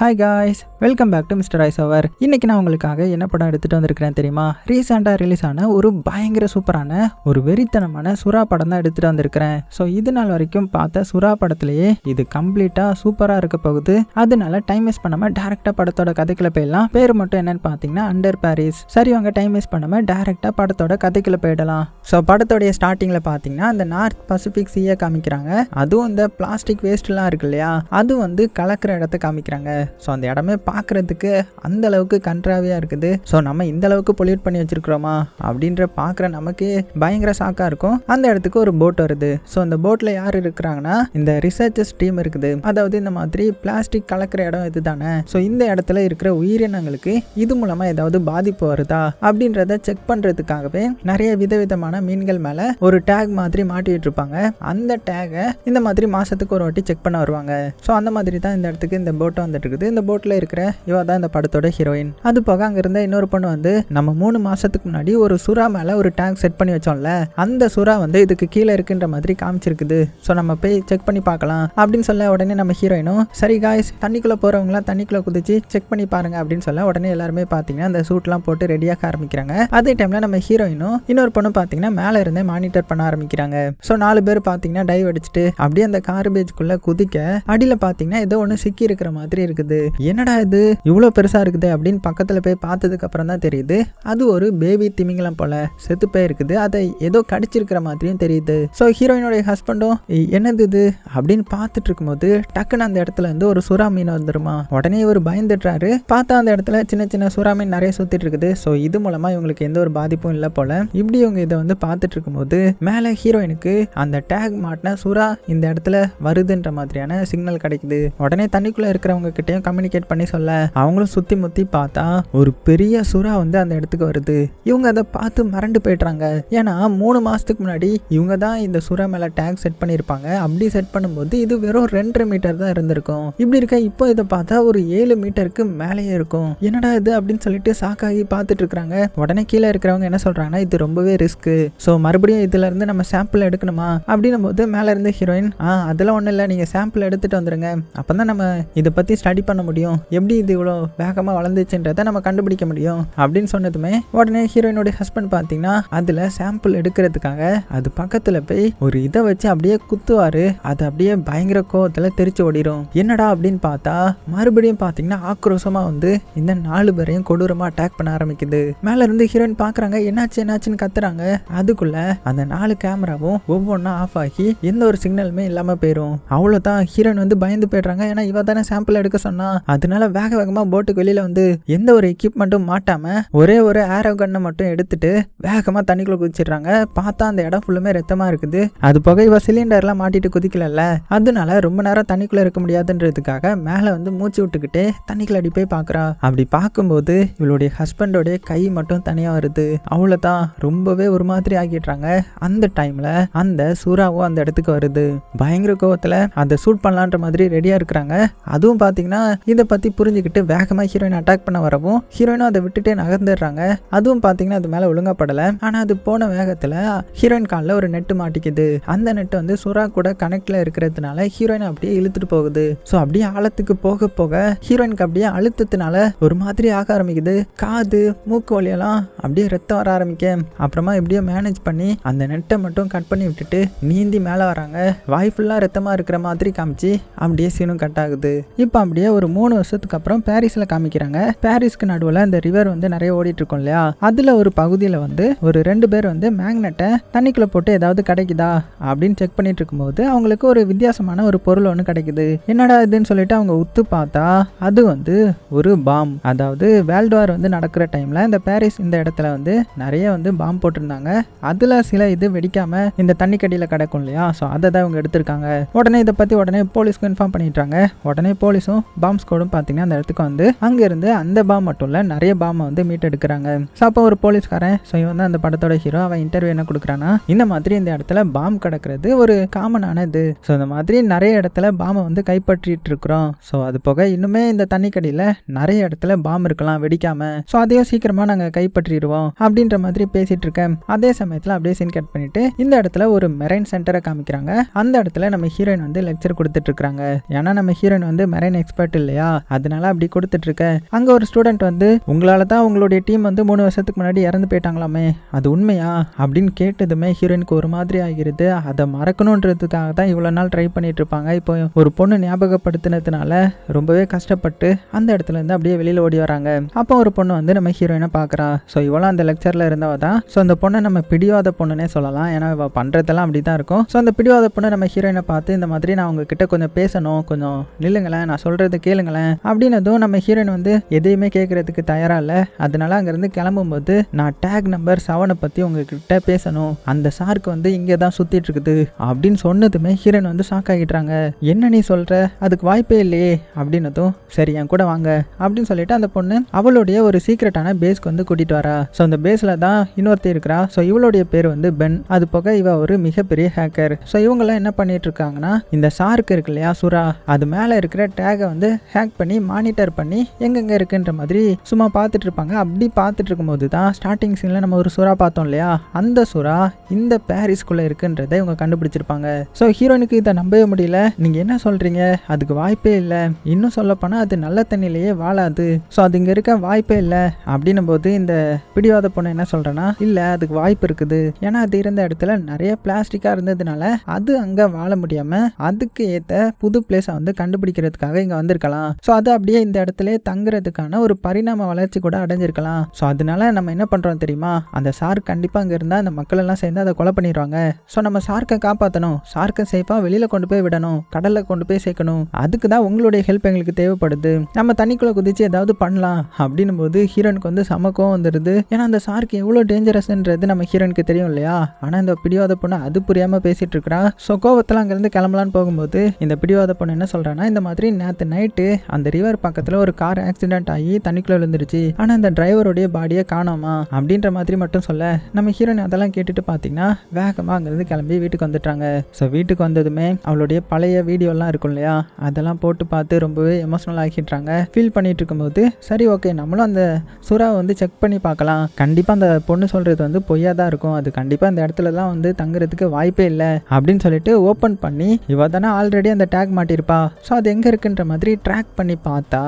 Hi guys, welcome back to mister ice over. இன்றைக்கி நான் உங்களுக்காக என்ன படம் எடுத்துகிட்டு வந்திருக்கிறேன் தெரியுமா? ரீசெண்டாக ரிலீஸ் ஆன ஒரு பயங்கர சூப்பரான ஒரு வெறித்தனமான சுறா படம் தான் எடுத்துகிட்டு வந்திருக்கிறேன். ஸோ இது நாள் வரைக்கும் பார்த்த சுறா படத்துலேயே இது கம்ப்ளீட்டாக சூப்பராக இருக்க போகுது. அதனால டைம் வேஸ்ட் பண்ணாமல் டேரெக்டாக படத்தோட கதைக்குள்ள போயிடலாம். பேர் மட்டும் என்னன்னு பார்த்தீங்கன்னா அண்டர் பாரிஸ். சரி, அவங்க டைம் வேஸ்ட் பண்ணாமல் டேரெக்டாக படத்தோட கதைக்குள்ள போயிடலாம். ஸோ படத்தோடைய ஸ்டார்டிங்கில் பார்த்தீங்கன்னா அந்த நார்த் பசிபிக் சீயை காமிக்கிறாங்க. அதுவும் இந்த பிளாஸ்டிக் வேஸ்ட்லாம் இருக்கு இல்லையா, அது வந்து கலக்கிற இடத்த காமிக்கிறாங்க. ஸோ அந்த இடமே பார்க்குறதுக்கு அந்த அளவுக்கு கன்றாவியாக இருக்குது. ஸோ நம்ம இந்த அளவுக்கு பொல்யூட் பண்ணி வச்சிருக்கிறோமா அப்படின்ற பார்க்குற நமக்கு பயங்கர ஷாக்காக இருக்கும். அந்த இடத்துக்கு ஒரு போட் வருது. ஸோ அந்த போட்டில் யார் இருக்கிறாங்கன்னா இந்த ரிசர்ச்சர்ஸ் டீம் இருக்குது. அதாவது இந்த மாதிரி பிளாஸ்டிக் கலக்கிற இடம் இது தானே. ஸோ இந்த இடத்துல இருக்கிற உயிரினங்களுக்கு இது மூலமாக ஏதாவது பாதிப்பு வருதா அப்படின்றத செக் பண்ணுறதுக்காகவே நிறைய விதவிதமான மீன்கள் மேலே ஒரு டேக் மாதிரி மாட்டிட்டு இருப்பாங்க. அந்த டேகை இந்த மாதிரி மாதத்துக்கு ஒரு வாட்டி செக் பண்ண வருவாங்க. ஸோ அந்த மாதிரி தான் இந்த இடத்துக்கு இந்த போட்டை வந்துட்டு இருக்குது. இந்த போட்டில் இருக்கிற இவ தான் இந்த படத்தோட ஹீரோயின். அது போக அங்கே இருந்த இன்னொரு பொண்ணு வந்து நம்ம 3 மாசத்துக்கு முன்னாடி ஒரு சுறா மேலே ஒரு டேங்க் செட் பண்ணி வச்சோம்ல, அந்த சுறா வந்து இதுக்கு கீழே இருக்குன்ற மாதிரி காமிச்சிருக்குது. ஸோ நம்ம போய் செக் பண்ணி பார்க்கலாம் அப்படின்னு சொல்ல உடனே நம்ம ஹீரோயினும் சரி காய்ஸ், தண்ணிக்குள்ளே போகிறவங்களாம் தண்ணிக்குள்ளே குதிச்சு செக் பண்ணி பாருங்க அப்படின்னு சொல்ல உடனே எல்லாருமே பார்த்தீங்கன்னா அந்த சூட்லாம் போட்டு ரெடியாக ஆரம்பிக்கிறாங்க. அதே டைமில் நம்ம ஹீரோயினும் இன்னொரு பொண்ணு பார்த்தீங்கன்னா மேலே இருந்தே மானிட்டர் பண்ண ஆரம்பிக்கிறாங்க. ஸோ 4 பேர் பார்த்தீங்கன்னா டைவ் அடிச்சுட்டு அப்படியே அந்த கார்பேஜ்குள்ளே குதிக்க அடியில் பார்த்தீங்கன்னா ஏதோ ஒன்று சிக்கி இருக்கிற மாதிரி இருக்குது. என்னடா இது இவ்வளோ பெருசா இருக்குது அப்படின்னு பக்கத்தில் போய் பார்த்ததுக்கு அப்புறம் தான் தெரியுது அது ஒரு பேபி திமிங்கலம் போல செத்து போய் இருக்குது. அதை ஏதோ கடிச்சிருக்கிற மாதிரியும் தெரியுது. ஸோ ஹீரோயினுடைய ஹஸ்பண்டும் என்னது இது அப்படின்னு பார்த்துட்டு இருக்கும்போது டக்குன்னு அந்த இடத்துல இருந்து ஒரு சுறா மீன் வந்துருமா. உடனே இவர் பயந்துடுறாரு. பார்த்தா அந்த இடத்துல சின்ன சின்ன சுறா மீன் நிறைய சுத்திட்டு இருக்குது. ஸோ இது மூலமா இவங்களுக்கு எந்த ஒரு பாதிப்பும் இல்லை போல. இப்படி இவங்க இதை வந்து பார்த்துட்டு இருக்கும்போது மேலே ஹீரோயினுக்கு அந்த டேக் மாட்டின சுறா இந்த இடத்துல வருதுன்ற மாதிரியான சிக்னல் கிடைக்குது. உடனே தண்ணிக்குள்ள இருக்கிறவங்க கிட்டையும் கம்யூனிகேட் பண்ணி சொல்ல அவங்களும் சுத்தி முத்தி பார்த்தா ஒரு பெரிய சுறா வந்து அந்த இடத்துக்கு வருது. இவங்க அதை பார்த்து மறந்து போயிடுறாங்க. ஏன்னா 3 மாசத்துக்கு முன்னாடி இவங்க தான் இந்த சுறா மேல டேக் செட் பண்ணியிருப்பாங்க. அப்படி செட் பண்ணும்போது இது வெறும் 2.5 மீட்டர் தான் இருந்திருக்கும். இப்படி இருக்க இப்போ இதை பார்த்தா ஒரு 7 மீட்டருக்கு மேலேயே இருக்கும். என்னடா இது அப்படின்னு சொல்லிட்டு சாக்காகி பார்த்துட்டு இருக்காங்க. உடனே கீழே இருக்கிறவங்க என்ன சொல்றாங்கன்னா இது ரொம்பவே ரிஸ்க். ஸோ மறுபடியும் இதுல இருந்து நம்ம சாம்பிள் எடுக்கணுமா அப்படின்னும் போது மேல இருந்து ஹீரோயின் அதெல்லாம் ஒன்றும் இல்லை, நீங்க சாம்பிள் எடுத்துட்டு வந்துருங்க, அப்பதான் நம்ம இதை பத்தி ஸ்டடி பண்ண முடியும், எப்படி இது இவ்வளோ வேகமாக வளர்ந்துச்சுன்றதை நம்ம கண்டுபிடிக்க முடியும் அப்படின்னு சொன்னதுமே உடனே ஹீரோயினோட ஹஸ்பண்ட் பார்த்தீங்கன்னா அதில் சாம்பிள் எடுக்கிறதுக்காக அது பக்கத்தில் போய் ஒரு இதை வச்சு அப்படியே குத்துவாரு. அது அப்படியே பயங்கர கோவத்தில் தெரிச்சு ஓடிடும். என்னடா அப்படின்னு பார்த்தா மறுபடியும் பார்த்தீங்கன்னா ஆக்ரோஷமாக வந்து இந்த 4 பேரையும் கொடூரமாக அட்டாக் பண்ண ஆரம்பிக்குது. மேலே இருந்து ஹீரோயின் பார்க்குறாங்க, என்னாச்சுன்னு கத்துறாங்க. அதுக்குள்ள அந்த 4 கேமராவும் ஒவ்வொன்றா ஆஃப் ஆகி எந்த ஒரு சிக்னலுமே இல்லாமல் போயிடும். அவ்வளோதான், ஹீரோயின் வந்து பயந்து போயிடுறாங்க. ஏன்னா இவ தானே சாம்பிள் எடுக்க சொன்னா. அதனால வேகமா போட்டுக்கு வெளியில வந்து எந்த ஒரு எக்யூப்மெண்ட்டும் மாட்டாம ஒரே ஒரு ஏரோ கன்னை மட்டும் எடுத்துட்டு வேகமா தண்ணிக்குள்ள குதிச்சிடுறாங்க. பார்த்தா அந்த இடம் ஃபுல்லுமே ரத்தமா இருக்குது. அது போக இவ சிலிண்டர்லாம் மாட்டிட்டு குதிக்கல, அதனால ரொம்ப நேரம் தண்ணிக்குள்ள இருக்க முடியாதுன்றதுக்காக மேல வந்து மூச்சு விட்டுக்கிட்டே தண்ணிக்குள்ள அடி போய் பாக்குறா. அப்படி பார்க்கும்போது இவளுடைய ஹஸ்பண்டோடைய கை மட்டும் தனியா வருது. அவ்வளவுதான், ரொம்பவே ஒரு மாதிரி ஆகிடுறாங்க. அந்த டைம்ல அந்த சூறாவும் அந்த இடத்துக்கு வருது. பயங்கர கோவத்துல அதை ஷூட் பண்ணலான்ற மாதிரி ரெடியா இருக்கிறாங்க. அதுவும் பாத்தீங்கன்னா இதை பத்தி புரிஞ்சுக்கிட்டு வேகமா ஹீரோயின் அட்டாக் பண்ண வரவும் ஹீரோயினும் அதை விட்டுட்டே நகர்ந்துடுறாங்க. அதுவும் பாத்தீங்கன்னா அது மேல ஒழுங்கா படல. ஆனா அது போன வேகத்துல ஹீரோயின் காலில் ஒரு நெட்டு மாட்டிக்குது. அந்த நெட்டு வந்து சுறா கூட கனெக்ட்ல இருக்கிறதுனால ஹீரோயின் அப்படியே இழுத்துட்டு போகுது. ஸோ அப்படியே ஆழத்துக்கு போக போக ஹீரோயினுக்கு அப்படியே அழுத்தத்தினால ஒரு மாதிரி ஆக ஆரம்பிக்குது. காது மூக்கு வழியெல்லாம் அப்படியே ரத்தம் வர ஆரம்பிக்க அப்புறமா எப்படியோ மேனேஜ் பண்ணி அந்த நெட்டை மட்டும் கட் பண்ணி விட்டுட்டு நீந்தி மேலே வராங்க. வாய் ஃபுல்லா ரத்தமா இருக்கிற மாதிரி காமிச்சு அப்படியே சீனும் கட் ஆகுது. இப்போ அப்படியே ஒரு 3 வருஷத்துக்கு அப்புறம் பாரிஸ்ல காமிக்கிறாங்க. பாரிஸ்க்கு நடுவில் இந்த ரிவர் வந்து நிறைய ஓடிட்டு இருக்கும் இல்லையா, அதுல ஒரு பகுதியில் வந்து ஒரு 2 பேர் வந்து மேக்னெட்டை தண்ணிக்குள்ள போட்டு ஏதாவது கிடைக்குதா அப்படின்னு செக் பண்ணிட்டு இருக்கும்போது அவங்களுக்கு ஒரு வித்தியாசமான ஒரு பொருள் ஒன்று கிடைக்குது. என்னடா இதுன்னு சொல்லிட்டு அவங்க உத்து பார்த்தா அது வந்து ஒரு பாம். அதாவது வேர்ல்டு வார் வந்து நடக்கிற டைம்ல இந்த பாரிஸ் இந்த இடத்துல வந்து நிறைய வந்து பாம் போட்டிருந்தாங்க. அதுல சில இது வெடிக்காம இந்த தண்ணி கடியில கிடக்கும் இல்லையா, ஸோ அதை தான் இவங்க எடுத்திருக்காங்க. உடனே இதை பத்தி உடனே போலீஸ்க்கு இன்ஃபார்ம் பண்ணிட்டாங்க. உடனே போலீஸும் பாம் ஸ்குவாடும் பார்த்தீங்கன்னா அந்த இடத்துக்கு வந்து அங்க இருந்து அந்த பாம் மட்டும் இல்ல நிறைய பாம் வந்து மீட் எடுக்கிறாங்க. ஸோ அப்போ ஒரு போலீஸ்காரன், ஸோ இவன் தான் அந்த படத்தோட ஹீரோ, அவன் இன்டர்வியூ என்ன கொடுக்குறான்னா இந்த மாதிரி இந்த இடத்துல பாம் கிடக்கிறது ஒரு காமனான இது. ஸோ இந்த மாதிரி நிறைய இடத்துல பாமை வந்து கைப்பற்றிட்டு இருக்கிறோம். ஸோ அது போக இன்னுமே இந்த தண்ணிக்கடியில் நிறைய இடத்துல பாம் இருக்கலாம் வெடிக்காம. ஸோ அதையும் சீக்கிரமா நாங்கள் கைப்பற்றிடுவோம் அப்படின்ற மாதிரி பேசிட்டு இருக்கேன். அதே சமயத்தில் அப்படியே சீன் கட் பண்ணிட்டு இந்த இடத்துல ஒரு மெரைன் சென்டரை காமிக்கிறாங்க. அந்த இடத்துல நம்ம ஹீரோயின் வந்து லெக்சர் கொடுத்துட்டு இருக்காங்க. ஏன்னா நம்ம ஹீரோயின் வந்து மெரைன் எக்ஸ்பர்ட் பாட்டு இல்லையா, அதனால அப்படி கொடுத்துட்டு இருக்க. அங்க ஒரு ஸ்டூடெண்ட் வந்து உங்களால தான் உங்களுடைய டீம் வந்து 3 வருஷத்துக்கு முன்னாடி இறந்து போயிட்டாங்களாமே, அது உண்மையா அப்படின்னு கேட்டதுமே ஹீரோயினுக்கு ஒரு மாதிரி ஆகிருது. அதை மறக்கணுன்றதுக்காக தான் இவ்வளவு நாள் ட்ரை பண்ணிட்டு இருப்பாங்க. இப்போ ஒரு பொண்ணு ஞாபகப்படுத்தினதுனால ரொம்பவே கஷ்டப்பட்டு அந்த இடத்துல இருந்து அப்படியே வெளியில ஓடி வராங்க. அப்போ ஒரு பொண்ணு வந்து நம்ம ஹீரோயினை பாக்குறா. ஸோ இவளும் அந்த லெக்சர்ல இருந்தவ தான். ஸோ அந்த பொண்ணை நம்ம பிடிவாத பொண்ணுனே சொல்லலாம், ஏன்னா இவ பண்றதெல்லாம் அப்படிதான் இருக்கும். ஸோ அந்த பிடிவாத பொண்ணு நம்ம ஹீரோயினை பார்த்து இந்த மாதிரி நான் உங்ககிட்ட கொஞ்சம் பேசணும், கொஞ்சம் நில்லுங்களேன், நான் சொல்றது கேளுங்களேன் அப்படின்னதும் நம்ம ஹீரோயின் வந்து எதையுமே கேட்கறதுக்கு தயாரா இல்ல. அதனால அங்கிருந்து கிளம்பும்போது நான் டேக் நம்பர் 7 பத்தி உங்ககிட்ட பேசணும், அந்த சார்க்கு வந்து இங்கே தான் சுத்திட்டு இருக்குது அப்படின்னு சொன்னதுமே ஹீரோயின் வந்து ஷாக் ஆகிட்டாங்க. என்ன நீ சொல்ற, அதுக்கு வாய்ப்பே இல்லையே அப்படின்னதும் சரி என் கூட வாங்க அப்படின்னு சொல்லிட்டு அந்த பொண்ணு அவளுடைய ஒரு சீக்ரெட்டான பேஸ்க்கு வந்து கூட்டிட்டு வரா. ஸோ அந்த பேஸ்ல தான் இன்னொருத்தி இருக்கிறா. ஸோ இவளுடைய பேர் வந்து பென். அது போக இவ ஒரு மிகப்பெரிய ஹேக்கர். ஸோ இவங்கெல்லாம் என்ன பண்ணிட்டு இருக்காங்கன்னா, இந்த சார்க்கு இருக்கு இல்லையா சுறா, அது மேலே இருக்கிற டேகை வந்து ஹேக் பண்ணி மானிட்டர் பண்ணி எங்கெங்க இருக்குன்ற மாதிரி சும்மா பார்த்துட்டு இருப்பாங்க. அப்படி பார்த்துட்டு இருக்கும்போது தான் ஸ்டார்டிங் சீன்ல நம்ம ஒரு சுறா பார்த்தோம் இல்லையா, அந்த சுறா இந்த பாரிஸ்குள்ள இருக்குன்றதை இவங்க கண்டுபிடிச்சிருப்பாங்க. ஸோ ஹீரோனுக்கு இதை நம்பவே முடியல. நீங்க என்ன சொல்றீங்க, அதுக்கு வாய்ப்பே இல்லை, இன்னும் சொல்ல போனா அது நல்ல தண்ணியிலேயே வாழாது, ஸோ அது இங்க இருக்க வாய்ப்பே இல்லை அப்படின்னும் போது இந்த பிடிவாத பொண்ணு என்ன சொல்றேன்னா, இல்ல அதுக்கு வாய்ப்பு இருக்குது, ஏன்னா அது இருந்த இடத்துல நிறைய பிளாஸ்டிக்கா இருந்ததுனால அது அங்க வாழ முடியாம அதுக்கு ஏத்த புது பிளேஸை வந்து கண்டுபிடிக்கிறதுக்காக இங்க வந்திருக்கலாம். ஸோ அது அப்படியே இந்த இடத்துல தங்குறதுக்கான ஒரு பரிணாம வளர்ச்சி கூட அடைஞ்சிருக்கலாம். ஸோ அதனால நம்ம என்ன பண்றோம் தெரியுமா, அந்த சார்க் கண்டிப்பா அங்க இருந்தா அந்த மக்கள் எல்லாம் சேர்ந்து அதை கொலை பண்ணிடுவாங்க. ஸோ நம்ம சார்க்கை காப்பாற்றணும், சார்க்கை சேஃபா வெளியில கொண்டு போய் விடணும், கடல்ல கொண்டு போய் சேர்க்கணும், அதுக்கு தான் உங்களுடைய ஹெல்ப் எங்களுக்கு தேவைப்படுது, நம்ம தண்ணிக்குள்ள குதிச்சு ஏதாவது பண்ணலாம் அப்படின்னும் போது ஹீரோனுக்கு வந்து சமக்கம் வந்துடுது. ஏன்னா அந்த சார்க்கு எவ்வளவு டேஞ்சரஸ்ன்றது நம்ம ஹீரோனுக்கு தெரியும் இல்லையா. ஆனா இந்த பிடிவாத பொண்ணு அது புரியாம பேசிட்டு இருக்கா. ஸோ கோவத்தில் அங்கிருந்து கிளம்பலான்னு போகும்போது இந்த பிடிவாத பொண்ணு என்ன சொல்றான்னா, இந்த மாதிரி நேற்று நைட்டு அந்த ரிவர் பக்கத்துல ஒரு கார் ஆக்சிடென்ட் ஆகி தண்ணிக்குள்ள விழுந்துருச்சு, ஆனா அந்த டிரைவருடைய பாடியை காணோமா அப்படின்ற மாதிரி மட்டும் சொல்ல, நம்ம ஹீரோயின் அதெல்லாம் கேட்டுட்டு பாத்தீங்கன்னா வேகமா அங்கிருந்து கிளம்பி வீட்டுக்கு வந்துட்டாங்க. ஸோ வீட்டுக்கு வந்ததுமே அவளுடைய பழைய வீடியோலாம் இருக்கும் இல்லையா, அதெல்லாம் போட்டு பார்த்து ரொம்பவே எமோஷனல் ஆகிட்டாங்க. ஃபீல் பண்ணிட்டு இருக்கும்போது சரி ஓகே நம்மளும் அந்த சுறாவை வந்து செக் பண்ணி பார்க்கலாம், கண்டிப்பா அந்த பொண்ணு சொல்றது வந்து பொய்யா தான் இருக்கும், அது கண்டிப்பா அந்த இடத்துலலாம் வந்து தங்குறதுக்கு வாய்ப்பே இல்லை அப்படின்னு சொல்லிட்டு ஓப்பன் பண்ணி இவ தானே ஆல்ரெடி அந்த டேக் மாட்டிருப்பா. ஸோ அது எங்க இருக்குன்ற மாதிரி ட்ராக் பண்ணி பார்த்தா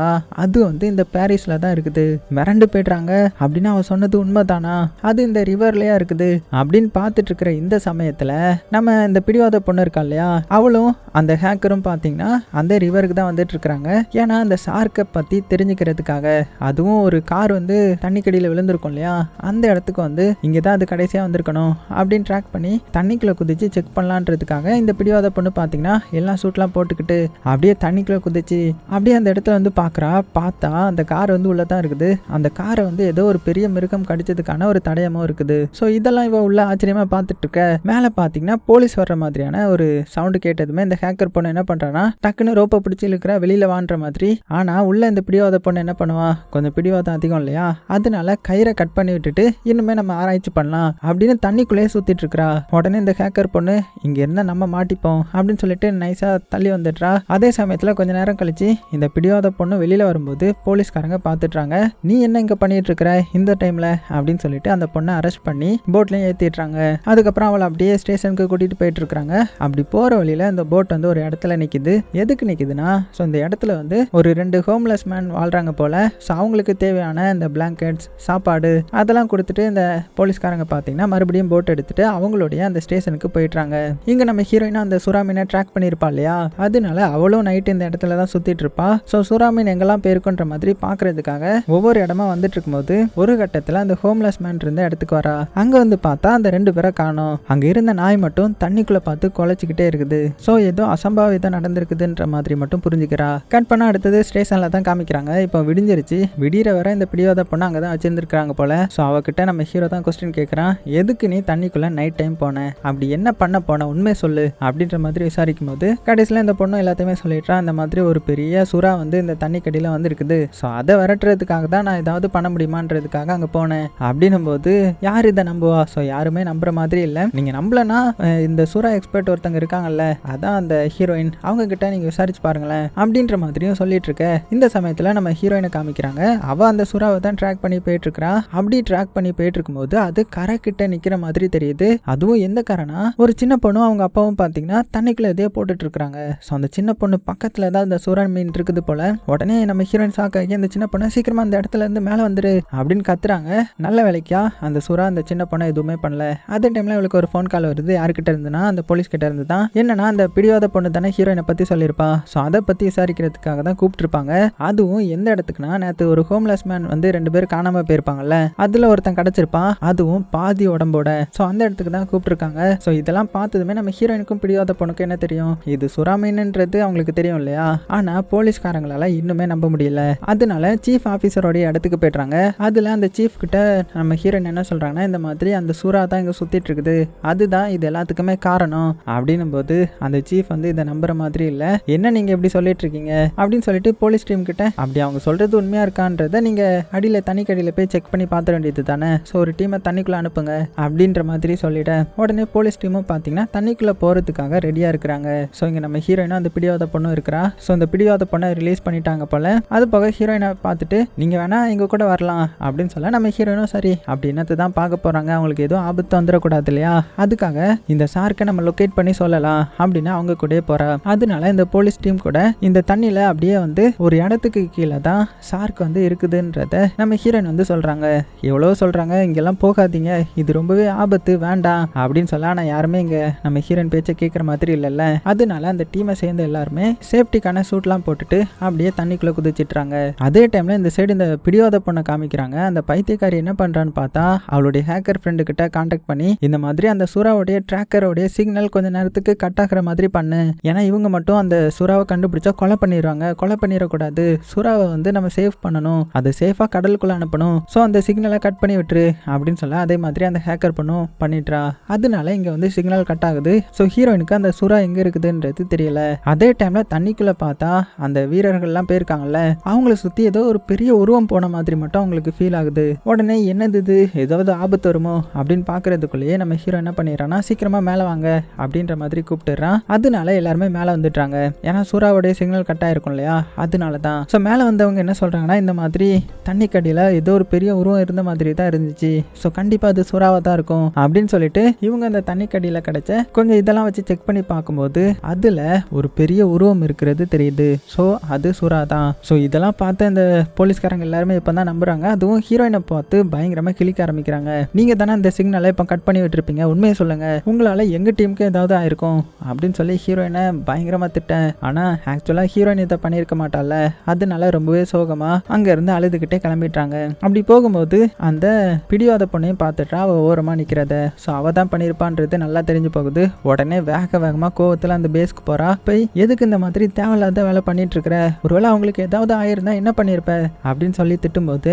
அது வந்து இந்த பாரிஸ்ல தான் இருக்குது. மிரண்டு போயிடுறாங்க. அப்படின்னா அவ சொன்னது உண்மைதானா, அது இந்த ரிவர்லயா இருக்குது அப்படின்னு பார்த்துட்டு இருக்கிற இந்த சமயத்துல நம்ம இந்த பிடிவாத பொண்ணு இருக்கா இல்லையா, அவளும் அந்த ஹேக்கரும் பார்த்தீங்கன்னா அந்த ரிவருக்கு தான் வந்துட்டு இருக்கிறாங்க. ஏன்னா அந்த ஷார்க்கை பத்தி தெரிஞ்சுக்கிறதுக்காக, அதுவும் ஒரு கார் வந்து தண்ணிக்கடியில் விழுந்திருக்கும் இல்லையா, அந்த இடத்துக்கு வந்து இங்கே தான் அது கடைசியாக வந்திருக்கணும் அப்படின்னு ட்ராக் பண்ணி தண்ணிக்குள்ளே குதிச்சு செக் பண்ணலான்றதுக்காக இந்த பிடிவாத பொண்ணு பார்த்தீங்கன்னா எல்லா சூட்லாம் போட்டுக்கிட்டு அப்படியே தண்ணிக்குள்ளே குதிச்சு அப்படியே அந்த இடத்துல வந்து பார்க்குறா. பார்த்தா அந்த கார் வந்து உள்ள தான் இருக்குது. அந்த காரை வந்து ஏதோ ஒரு பெரிய மிருகம் கடிச்சதுக்கான ஒரு தடயமும் இருக்குது. ஸோ இதெல்லாம் இவ உள்ள ஆச்சரியமா பார்த்துட்டு இருக்க. மேலே பார்த்தீங்கன்னா போலீஸ் வர்ற மாதிரியான ஒரு சவுண்டு கேட்டதுமே இந்த ஹேக்கர் பொண்ணு என்ன பண்றான்னா டக்குன்னு ரோப்பை பிடிச்சி இழுக்கிறா வெளியில வான்ற மாதிரி. ஆனா உள்ள இந்த பிடிவாத பொண்ணு என்ன பண்ணுவா, கொஞ்சம் பிடிவாதம் அதிகம் இல்லையா, அதனால கயிறை கட் பண்ணி விட்டுட்டு இன்னுமே நம்ம ஆராய்ச்சி பண்ணலாம் அப்படின்னு தண்ணிக்குள்ளேயே சுத்திட்டு இருக்கா. உடனே இந்த ஹேக்கர் பொண்ணு இங்க இருந்தா நம்ம மாட்டிப்போம் அப்படின்னு சொல்லிட்டு நைஸா தள்ளி வந்துடுறா. அதே சமயத்துல கொஞ்ச நேரம் கழிச்சு இந்த பிடிவாத பொண்ணு வெளியில வரும்போது போலீஸ்காரங்க பாத்துட்டாங்க. நீ என்ன இங்க பண்ணிட்டு இருக்கிற இந்த டைம்ல அப்படின்னு சொல்லிட்டு அந்த பொண்ணை அரெஸ்ட் பண்ணி போட்லயும் ஏத்திடுறாங்க. அதுக்கப்புறம் அவளை அப்படியே ஸ்டேஷனுக்கு கூட்டிட்டு போயிட்டு இருக்காங்க. அப்படி போற வழியில இந்த போட் வந்து ஒரு இடத்துல நிக்குது. எதுக்கு நிக்குதுன்னா, ஸோ இந்த இடத்துல வந்து ஒரு 2 ஹோம்லெஸ் மேன் வாழ்றாங்க போல. ஸோ அவங்களுக்கு தேவையான இந்த பிளாங்கெட்ஸ் சாப்பாடு அதெல்லாம் கொடுத்துட்டு இந்த போலீஸ்காரங்க பார்த்தீங்கன்னா மறுபடியும் போட் எடுத்துட்டு அவங்களுடைய அந்த ஸ்டேஷனுக்கு போயிட்டாங்க. இங்க நம்ம ஹீரோயினா அந்த சுறாமீனை ட்ராக் பண்ணியிருப்பா இல்லையா, அதனால அவளும் நைட் இந்த இடத்துல தான் சுத்திட்டு இருப்பா. ஸோ சுறாமீன் எங்கெல்லாம் போயிருக்குன்ற மாதிரி பாக்குறதுக்காக ஒவ்வொரு இடமா வந்துட்டு இருக்கும்போது ஒரு கட்டத்தில் அந்த ஹோம்லெஸ் மேன் இருந்த இடத்துக்கு வரா. அங்க வந்து பார்த்தா அந்த 2 பேரை காணோம். அங்க இருந்த நாய் மட்டும் தண்ணிக்குள்ள பார்த்து குலைச்சிக்கிட்டே இருக்குது. ஸோ ஏதோ அசம்பாவிதம் நடந்திருக்குதுன்ற மாதிரி மட்டும் புரிஞ்சுக்கிறா. கட் பண்ண அடுத்தது ஸ்டேஷன்ல தான் காமிக்கிறாங்க. இப்போ விடிஞ்சிருச்சு. விடிகிற வர இந்த பிடிவாத பொண்ணு அங்கே தான் வச்சிருந்துருக்காங்க போல. ஸோ அவகிட்ட நம்ம ஹீரோ தான் கொஸ்டின் கேட்குறான், எதுக்கு நீ தண்ணிக்குள்ள நைட் டைம் போன, அப்படி என்ன பண்ண போன, உண்மை சொல்லு அப்படின்ற மாதிரி விசாரிக்கும் போது கடைசியில் இந்த பொண்ணு எல்லாத்தையுமே சொல்லிடுறான். இந்த மாதிரி ஒரு பெரிய சுறா வந்து இந்த தண்ணி கடியில் வந்து இருக்குது. ஸோ அதை விரட்டுறதுக்காக தான் நான் ஏதாவது பண்ண முடியுமான்றதுக்காக அங்கே போனேன் அப்படின்னும் போது யார் இதை நம்புவா? ஸோ யாருமே நம்புற மாதிரி இல்லை. நீங்க நம்பலனா இந்த சுறா எக்ஸ்பர்ட் ஒருத்தங்க இருக்காங்கல்ல, அதான் அந்த ஹீரோயின், அவங்க கிட்ட நீங்க விசாரிச்சு பாருங்களேன் அப்படின்ற மாதிரியும் சொல்லிட்டு இருக்க. இந்த சமயத்துல நம்ம ஹீரோயினை காமிக்கிறாங்க. அவ அந்த சுறாவை தான் ட்ராக் பண்ணி போயிட்டு இருக்கா. அப்படி ட்ராக் பண்ணி போயிட்டு இருக்கும்போது அது கரை கிட்ட நிக்கிற மாதிரி தெரியுது. அதுவும் எந்த கரைனா, ஒரு சின்ன பொண்ணும் அவங்க அப்பாவும் பாத்தீங்கன்னா தண்ணிக்குள்ள எதையோ போட்டுட்டு இருக்காங்க. ஸோ அந்த சின்ன பொண்ணு பக்கத்துல தான் அந்த சுறா மீன் இருக்குது போல. உடனே நம்ம ஹீரோயின் சாக்காகி அந்த சின்ன பொண்ணை சீக்கிரமா அந்த இடத்துல இருந்து மேலே வந்துரு அப்படின்னு கத்துறாங்க. நல்ல வேலைக்கா அந்த சுறா அந்த சின்ன பொண்ணை எதுவுமே பண்ணல. அதே டைம்ல இவளுக்கு ஒரு ஃபோன் கால் வருது. யாருக்கிட்ட இருந்துன்னா அந்த போலீஸ் கிட்ட இருந்து தான். என்னன்னா அந்த பிடிவாத பொண்ணு தானே ஹீரோயினை பத்தி சொல்லியிருப்பா. ஸோ அதை பத்தி விசாரிக்கிறதுக்காக தான் கூப்பிட்டுருப்பாங்க. அதுவும் எந்த இடத்துக்குன்னா நேற்று ஒரு ஹோம்லெஸ் மேன் வந்து 2 பேர் காணாம போயிருப்பாங்கல்ல, அதுல ஒருத்தன் கிடைச்சிருப்பான், அதுவும் பாதி உடம்போட. ஸோ அந்த இடத்துக்கு தான் கூப்பிட்டுருக்காங்க. ஸோ இதெல்லாம் பார்த்ததுமே நம்ம ஹீரோயினுக்கும் பிடிவாத பொண்ணுக்கு என்ன தெரியும், இது சுறா மீன்ன்றது அவங்களுக்கு தெரியும் இல்லையா. ஆனா போலீஸ்காரங்களால இன்னுமே நம்ப முடியல. அதனால சீஃப் ஆஃபீஸரோடைய இடத்துக்கு போய்ட்றாங்க. அதுல அந்த சீஃப் கிட்ட நம்ம ஹீரோயின் என்ன சொல்றாங்கன்னா, இந்த மாதிரி அந்த சுறா தான் இங்க சுத்திட்டு இருக்குது, அதுதான் இது எல்லாத்துக்குமே காரணம் அப்படின்னும் போது அந்த சீஃப் வந்து இதை நம்புற மாதிரி இல்ல. என்ன நீங்க எப்படி சொல்லிட்டு இருக்கீங்க அப்படின்னு சொல்லிட்டு போலீஸ் டீம் கிட்ட, அப்படி அவங்க சொல்றது உண்மையா இருக்கான்றத நீங்க அடியில தண்ணிக்கடியில போய் செக் பண்ணி பார்த்துட வேண்டியது தானே. ஸோ ஒரு டீமை தண்ணிக்குள்ள அனுப்புங்க அப்படின்ற மாதிரி சொல்லிட உடனே போலீஸ் டீமும் பார்த்தீங்கன்னா தண்ணிக்குள்ள போறதுக்காக ரெடியா இருக்கிறாங்க. ஸோ இங்க நம்ம ஹீரோயினும் அந்த பிடிவாத பொண்ணும் இருக்கிறா. ஸோ இந்த பிடிவாத பொண்ணை ரிலீஸ் பண்ணிட்டாங்க போல. அது போக ஹீரோயினை பார்த்துட்டு நீங்க வேணா எங்க கூட வரலாம் அப்படின்னு சொல்ல நம்ம ஹீரோயினும் சரி அப்படின்னு தான் பார்க்க போறாங்க. அவங்களுக்கு எதுவும் ஆபத்து வந்துடக்கூடாது இல்லையா, அதுக்காக இந்த ஷார்க்கை நம்ம லொக்கேட் பண்ணி சொல்லலாம் அப்படின்னு அவங்க கூட போறா. அதனால இந்த போலீஸ் டீம் கூட இந்த தண்ணியில அப்படியே வந்து ஒரு இடத்துக்கு கீழே தான் ஷார்க் வந்து இருக்குதுன்றத நம்ம ஹீரோயின் வந்து சொல்றாங்க. எவ்வளோ சொல்றாங்க இங்கெல்லாம் போகாதீங்க, இது ரொம்பவே ஆபத்து, வேண்டாம் அப்படின்னு சொல்ல. ஆனால் யாருமே இங்க நம்ம ஹீரோயின் பேச்சை கேட்குற மாதிரி இல்லைல்ல. அதனால அந்த டீமை சேர்ந்த எல்லாருமே சேஃப்டிக்கான சூட்லாம் போட்டுட்டு அப்படியே தண்ணிக்குள்ள குதிச்சிட்றாங்க. அதே டைம்ல இந்த சைடு இந்த பிடிவாத பொண்ணை காமிக்கிறாங்க. அந்த பைத்தியக்காரி என்ன பண்றான்னு பார்த்தா அவளுடைய ஹேக்கர் ஃப்ரெண்டு கிட்ட கான்டாக்ட் பண்ணி இந்த மாதிரி அந்த சுறாவுடைய ட்ராக்கரோடைய சிக்னல் கொஞ்ச நேரத்துக்கு கட் ஆகிற மாதிரி பண்ணு, ஏன்னா இவங்க மட்டும் அந்த சுறாவை கண்டுபிடிச்சா கொலை பண்ணிடுவாங்க, கொலை பண்ணிடக்கூடாது, சுறாவை வந்து நம்ம சேஃப் பண்ணணும், அதை சேஃபா கடலுக்குள்ள அனுப்பணும், ஸோ அந்த சிக்னலை கட் பண்ணி விட்டுரு அப்படின்னு சொல்ல அதே மாதிரி அந்த ஹேக்கர் பண்ணும் பண்ணிட்டுறா. அதனால இங்க வந்து சிக்னல் கட் ஆகுது. ஸோ ஹீரோயினுக்கு அந்த சுறா எங்க இருக்குதுன்றது தெரியல. அதே டைம்ல தண்ணிக்குள்ள பார்த்தா அந்த வீரர்கள்லாம் போயிருக்காங்கல்ல, அவங்கள சுத்தி ஏதோ ஒரு பெரிய உருவம் போன மாதிரி மட்டும் அவங்களுக்கு ஃபீல் ஆகுது. உடனே என்னது இது, ஏதாவது ஆபத்து வருமோ அப்படின்னு பாக்குறதுக்குள்ளேயே நம்ம ஹீரோ என்ன பண்ணிடுறான்னா சீக்கிரமா மேலே வாங்க அப்படின்ற மாதிரி கூப்பிட்டுறான். அதனால எல்லாருமே மேலே வந்துட்டாங்க. ஏன்னா சூறாவுடைய சிக்னல் கட் ஆயிருக்கும் இல்லையா, அதனால தான். ஸோ மேலே வந்தவங்க என்ன சொல்றாங்கன்னா, இந்த மாதிரி தண்ணி கடியில் ஏதோ ஒரு பெரிய உருவம் இருந்த மாதிரி தான் இருந்துச்சு, ஸோ கண்டிப்பா அது சுறாவா தான் இருக்கும் அப்படின்னு சொல்லிட்டு இவங்க அந்த தண்ணி கடியில் கிடைச்ச கொஞ்சம் இதெல்லாம் வச்சு செக் பண்ணி பார்க்கும்போது அதுல ஒரு பெரிய உருவம் இருக்கிறது தெரியுது. ஸோ அது சுறா தான். ஸோ இதெல்லாம் பார்த்து அந்த போலீஸ்காரங்க எல்லாருமே இப்போ தான் நம்புறாங்க. அதுவும் ஹீரோயினை பார்த்து பயங்கரமா கிளிக்க ஆரம்பிக்கிறாங்க. நீங்க தானே இந்த சிக்னலை இப்போ கட் பண்ணி விட்டுருப்பீங்க, உண்மையை சொல்லுங்க, உங்களால எங்க டீமுக்கு ஏதாவது ஆயிருக்கும் அப்படின்னு சொல்லி ஹீரோயினை பயங்கரமா திட்டேன். ஆனா ஆக்சுவலா ஹீரோயின் இதை பண்ணியிருக்க மாட்டால, அதனால ரொம்பவே சோகமா அங்க இருந்து அழுதுகிட்டே கிளம்பிட்டாங்க. அப்படி போகும்போது அந்த பிடிவாத பொண்ணையும் பார்த்துட்டா அவ ஓரமா நிக்கிறத. ஸோ அவ தான் பண்ணியிருப்பான்றது நல்லா தெரிஞ்சு போகுது. உடனே வேகமா கோவத்துல அந்த பேஸ்க்கு போறா. போய் எதுக்கு இந்த மாதிரி தேவையில்லாத வேலை பண்ணிட்டு இருக்கிற, ஒருவேளை அவங்களுக்கு ஏதாவது ஆயிருந்தா என்ன பண்ணிருப்ப அப்படின்னு சொல்லி திட்டும்போது,